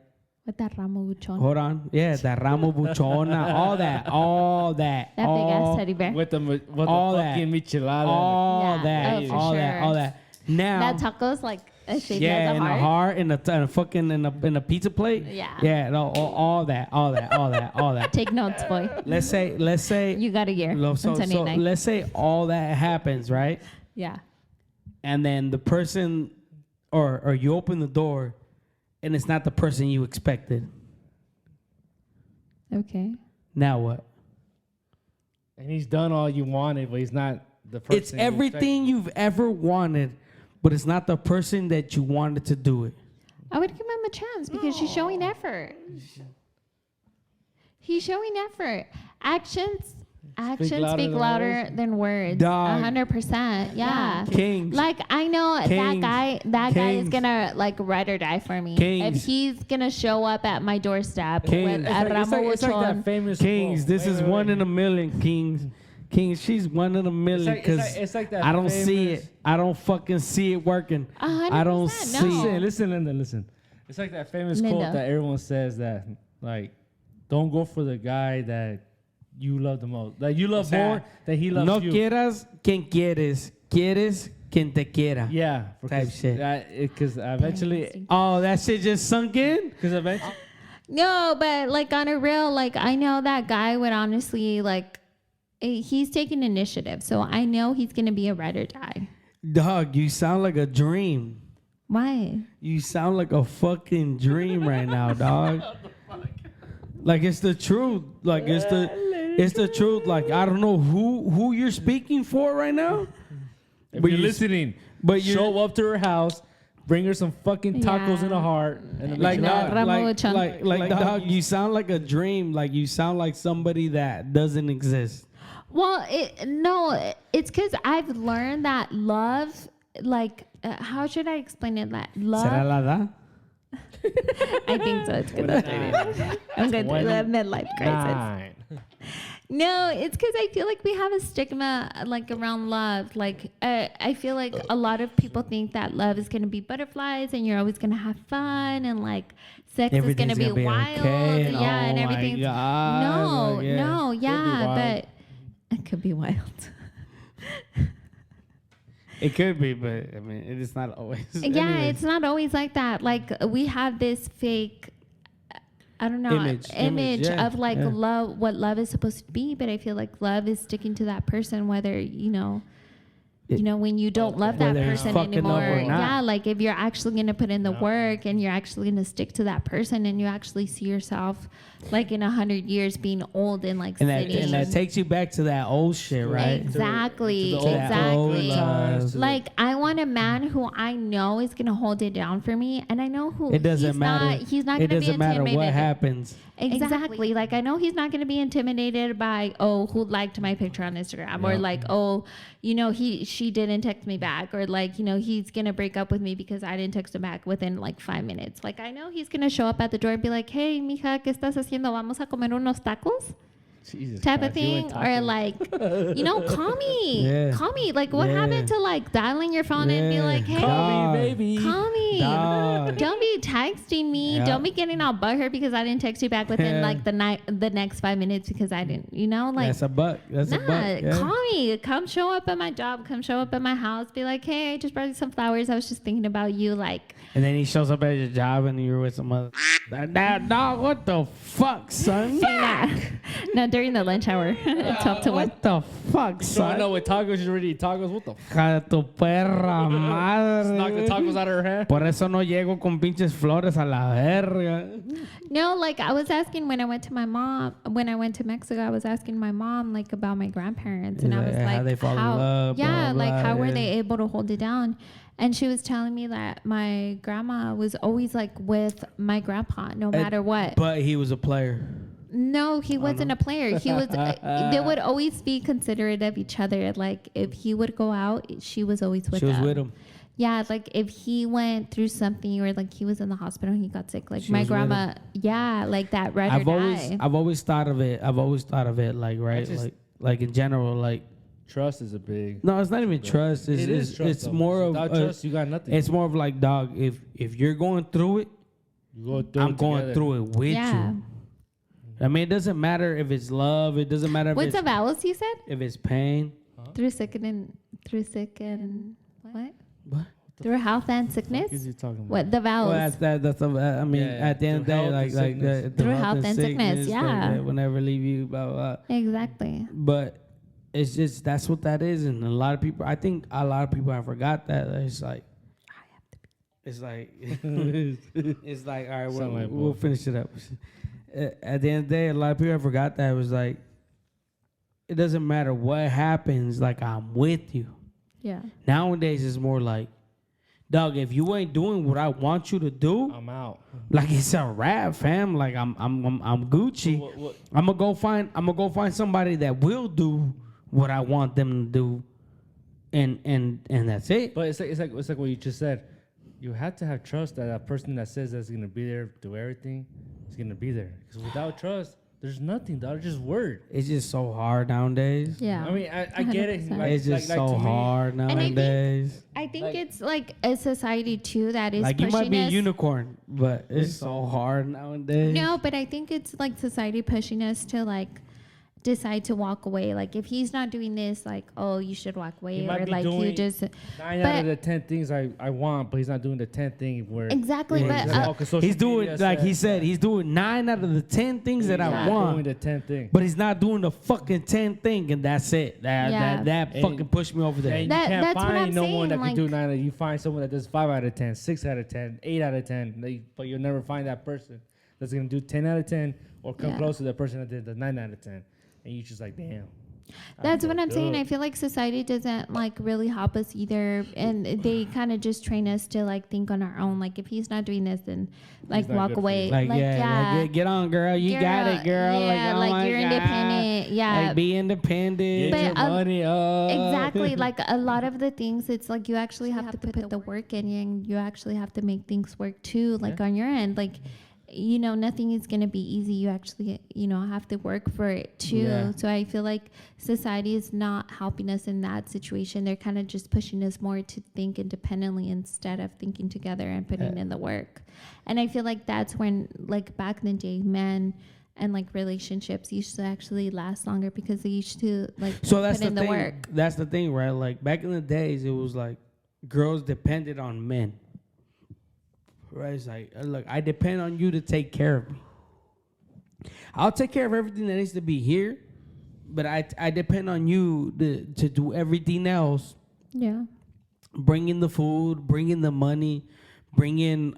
With that ramo buchona. Hold on. Yeah, that ramo buchona. all that. That big ass teddy bear. With the all fucking michelada. All that. Now that taco's like a shape as a heart. A heart in a fucking in a pizza plate. Yeah. No, all that. Take notes, boy. Let's say you got a year. So let's say all that happens, right? Yeah. And then the person, or you open the door, and it's not the person you expected. Okay. Now what? And he's done all you wanted, but he's not the person. It's everything you've ever wanted, but it's not the person that you wanted to do it. I would give him a chance because she's showing effort. He's showing effort. Actions speak louder than words. Dog. 100%. Yeah. Kings. Like I know Kings. that guy is Kings. gonna like ride or die for me. Kings. If he's gonna show up at my doorstep Kings. with It's a It's like ramo that famous Kings, quote. this is one in a million, Kings. Kings, she's one in a million because It's like that I don't see famous- it. I don't fucking see it working. I don't 100%, see no. it. Listen, Linda, listen. It's like that famous Linda. quote that everyone says that, like, don't go for the guy that you love the most. That you love more than he loves No you. quieras quien quieres. Quieres quien te quiera. Yeah. Type shit. Because eventually... Oh, that shit just sunk in? Because eventually... No, but like on a real, like I know that guy would honestly like he's taking initiative, so I know he's gonna be a ride or die. Dog, you sound like a dream. Why? You sound like a fucking dream right now, dog. Like it's the truth. Like it's the truth. Like I don't know who you're speaking for right now. If But you're you- listening, but you show up to her house, bring her some fucking tacos in a Yeah. heart, and then like No, dog, Ramo like dog, you sound like a dream. Like you sound like somebody that doesn't exist. Well, it's because I've learned that love, like, how should I explain it? That love, ¿Será la edad? I think so. It's good. I'm going through the midlife crisis. No, it's because I feel like we have a stigma like around love. Like I feel like a lot of people think that love is going to be butterflies and you're always going to have fun and like sex is going to be wild. okay, and yeah, and oh my everything's God, no, like, yeah. no, yeah, wild. but it could be wild. It could be, but I mean, it is not always. Yeah, Anyways. it's not always like that. Like we have this fake, I don't know, Image, yeah, of like yeah. love, what love is supposed to be. But I feel like love is sticking to that person, whether when you don't love that Whether he's person fucking up anymore. or not. Yeah, like if you're actually gonna put in the work and you're actually gonna stick to that person, and you actually see yourself like in 100 years being old and like and that, sitting. and that takes you back to that old shit, right? Exactly, To the old- exactly. times. Like I want a man who I know is gonna hold it down for me, and I know who It doesn't he's matter. Not, he's not It gonna be doesn't matter intimidated. what happens. Exactly. Like I know he's not gonna be intimidated by who liked my picture on Instagram or like she didn't text me back or like he's gonna break up with me because I didn't text him back within like 5 minutes. Like I know he's gonna show up at the door and be like, hey, mija, ¿qué estás haciendo? Vamos a comer unos tacos. Jesus Type of Christ, you and thing, or tacos. like, call me, Yeah. call me. Like, what Yeah. happened to like dialing your phone and be Yeah. like, hey, Dog. baby. call me. Dog. Don't be texting me. Yeah. Don't be getting all butthurt because I didn't text you back within like the next 5 minutes because I didn't, like. That's a buck. That's a buck. Yeah. Call me. Come show up at my job. Come show up at my house. Be like, hey, I just brought you some flowers. I was just thinking about you. Like, And then he shows up at your job and you're with some other. That dog, what the fuck, son? no, during the lunch hour, 12 to 1. What the fuck, So I son? know with tacos, you already eat tacos. What the f***? Hija de tu perra Knock the madre. tacos out of her head. Por eso no llego con pinches flores a la verga. No, like I was asking when I went to Mexico, I was asking my mom like about my grandparents, and I was Like, how like, they fall in love, yeah, blah, like blah, how were yeah. they able to hold it down? And she was telling me that my grandma was always like with my grandpa, no matter what. But he was a player. No, he wasn't a player. He was. They would always be considerate of each other. Like if he would go out, she was always with She him. was with him. Yeah, like if he went through something or like he was in the hospital and he got sick, like She my was with grandma, yeah, like that ride or die. I've always thought of it. Like right, just- like in general, like Trust is a big. no, it's not even trust. It's It is trust, it's though. more of Without trust, you got nothing. it's more of like dog. If you're going through it, You go through I'm it going together. through it with Yeah. you. I mean, it doesn't matter if it's love. It doesn't matter if What's it's the vowels you said? if it's pain. Through sick and what? What? Through health and What sickness. is he talking about? What the vowels? Well, that's I mean, Yeah, at the end of the through day, health like and like sickness. the Through health and sickness, like yeah. that will never leave you. Blah, blah, blah. Exactly. But it's just that's what that is, and a lot of people. I think a lot of people have forgot that. It's like, it's like, it's like, all right, Something like we'll finish it up. At the end of the day, a lot of people have forgot that. It was like, it doesn't matter what happens. Like, I'm with you. Yeah. Nowadays, it's more like, dog, if you ain't doing what I want you to do, I'm out. like, it's a wrap, fam. Like, I'm Gucci. I'm gonna go find somebody that will do what I want them to do, and that's it. But it's like what you just said. You have to have trust that a person that says that's gonna be there, do everything, is gonna be there. Because without trust, there's nothing. That's just word. It's just so hard nowadays. Yeah. I mean, I get it. 100%. Like, It's just like so to me, hard nowadays. I think it's like a society too that is Like, you pushing might be a us. unicorn, but it's so hard nowadays. No, but I think it's like society pushing us to like decide to walk away. Like if he's not doing this, like, oh, you should walk away, He might or be like you doing just 9 out of the 10 things I want, but he's not doing the 10th thing where exactly. Yeah, But exactly. Oh, 'cause social He's doing, media like he says said, he's doing 9 out of the 10 things that Yeah. I doing want, the 10th thing. but he's not doing the fucking 10th thing, and that's it. Yeah. That And- fucking pushed me over there. And That- you can't that's what find I'm no saying, one that like- can do 9. You find someone that does 5 out of 10, 6 out of 10, 8 out of 10, but you'll never find that person that's gonna do 10 out of 10 or come Yeah. close to that person that did the 9 out of 10. And you just like, damn. that's what I'm saying. Good. I feel like society doesn't like really help us either, and they kind of just train us to like think on our own. Like if he's not doing this, then like not walk good for away. you. Like, get on, girl. You got it, girl. Yeah, oh like my you're God. independent. Yeah, Like, be independent. But, Get your money up. exactly. Like a lot of the things, it's like you actually have to put the work in, and you actually have to make things work too. Like on your end, like. You know, nothing is going to be easy. You actually, have to work for it too. Yeah. So I feel like society is not helping us in that situation. They're kind of just pushing us more to think independently instead of thinking together and putting in the work. And I feel like that's when, like back in the day, men and like relationships used to actually last longer because they used to like So that's put the in thing. the work. That's the thing, right? Like back in the days, it was like girls depended on men. Right? It's like, look, I depend on you to take care of me. I'll take care of everything that needs to be here, but I depend on you to do everything else. Yeah. Bring in the food, bring in the money, bring in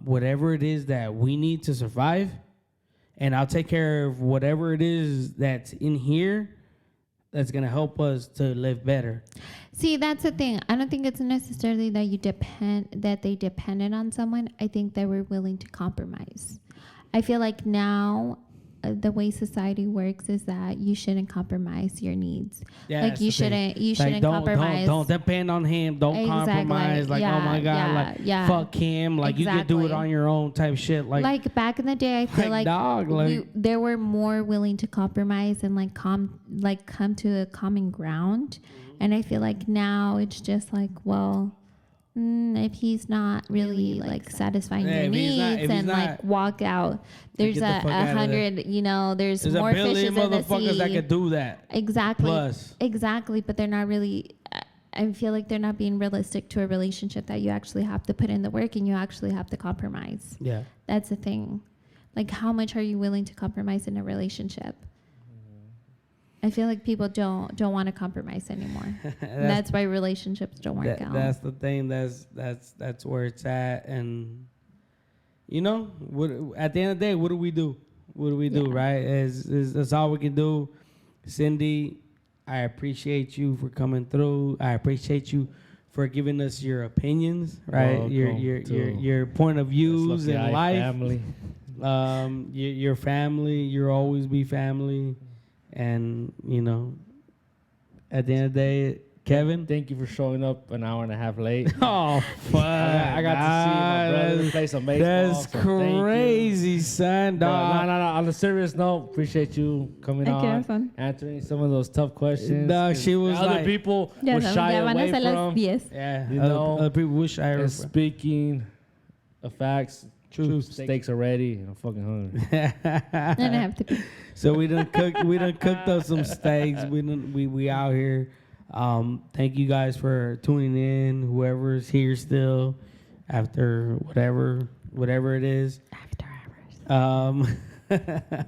whatever it is that we need to survive, and I'll take care of whatever it is that's in here that's gonna help us to live better. See, that's the thing. I don't think it's necessarily that they depended on someone. I think they were willing to compromise. I feel like now the way society works is that you shouldn't compromise your needs. Yeah, like that's you the thing. shouldn't compromise. Don't depend on him. Don't Exactly. compromise. Like, oh my God, fuck him. Like, you can do it Exactly. on your own type shit. Like back in the day, I feel like, dog, they were more willing to compromise and come to a common ground. And I feel like now it's just like, well, if he's not really like satisfying your if he's not- needs if he's and not- like walk out, there's get the fuck outta there. 100, there's there's a more billion fishes in the motherfuckers that sea. could do that. Exactly. Plus. Exactly, but they're not really. I feel like they're not being realistic to a relationship that you actually have to put in the work and you actually have to compromise. Yeah. That's the thing. Like, how much are you willing to compromise in a relationship? I feel like people don't want to compromise anymore. that's why relationships don't work out. That's the thing. That's where it's at. And at the end of the day, what do we do? What do we do? Yeah. Right? That's all we can do. Cindy, I appreciate you for coming through. I appreciate you for giving us your opinions. Right? Your point of views in life. Family. Your family. You'll always be family. And, at the end of the day, Kevin. Thank you for showing up an hour and a half late. Oh, fuck. I got to see my brother play some baseball. That's so thank you. crazy, son. No. Dog. On a serious note, appreciate you coming Thank you, on, have fun. answering some of those tough questions. Dog, she was other like- people Ya were saben, shy ya van a away ser las from. 10. Yeah. You other, know, other people wish I And were. speaking of facts, Truth. steaks are ready. I'm fucking hungry. And I have to be. So we done cooked up some steaks. We out here. Thank you guys for tuning in. Whoever's here still after whatever it is. After hours.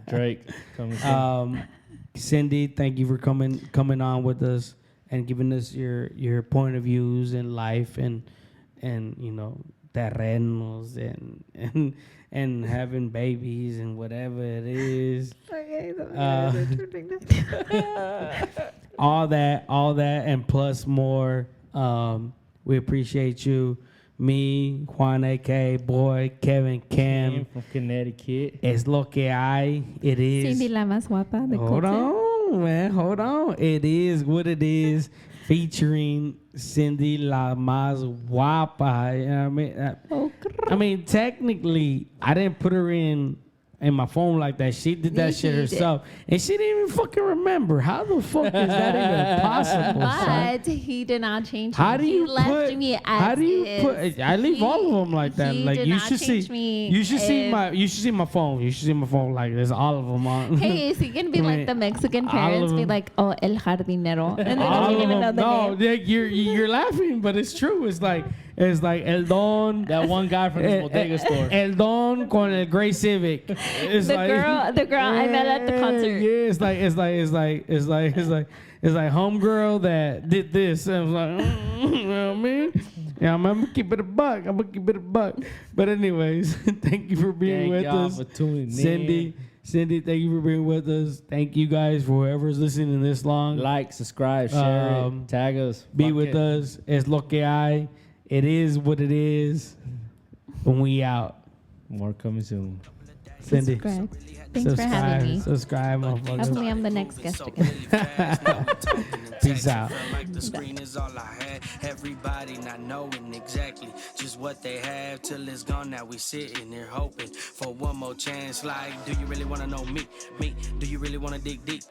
Drake coming soon. Cindy, thank you for coming on with us and giving us your point of views in life and terenos and having babies and whatever it is. All that, and plus more. We appreciate you. Me, Juan AK, Boy, Kevin, Kim from Connecticut. Es lo que hay. It is. Cindy la más guapa de Hold on, man. Hold on. It is what it is. Featuring Cindy la más guapa. You know what I mean? Technically, I didn't put her in my phone like that. She did that shit herself. And she didn't even fucking remember. How the fuck is that even possible? But he did not change me. How do you left me as how do you is. put I leave all of them like that. He Like did you not should see change me you should see my phone. You should see my phone like there's all of them on. Hey, is he gonna be like the Mexican parents? Be like, oh, el jardinero, and they don't even know the name. No, you're laughing, but it's true. It's like El Don, That one guy from the bodega store. El Don con el gray Civic. It's The girl I met at the concert. Yeah, it's like homegirl that did this. And I was like, you know what I mean? Yeah, I'm gonna keep it a buck. But anyways, thank you for being with y'all us, for tuning Cindy. Cindy, thank you for being with us. Thank you guys for whoever's listening this long. Like, subscribe, share it, tag us. Be with us. Es lo que hay. It is what it is. And we out. More coming soon. Cindy. Subscribe. Thanks for having me. Subscribe, motherfucker. Hopefully I'm the next guest again. Peace out. Like the screen is all I had. Everybody not knowing exactly just what they have till it's gone. Now we sitting here hoping for one more chance. Like, do you really want to know me? Do you really want to dig deep?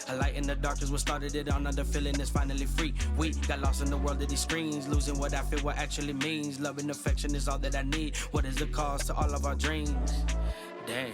A light in the dark is what started it on. Now the feeling is finally free. We got lost in the world of these screens, losing what I feel what actually means. Love and affection is all that I need. What is the cause to all of our dreams? Damn.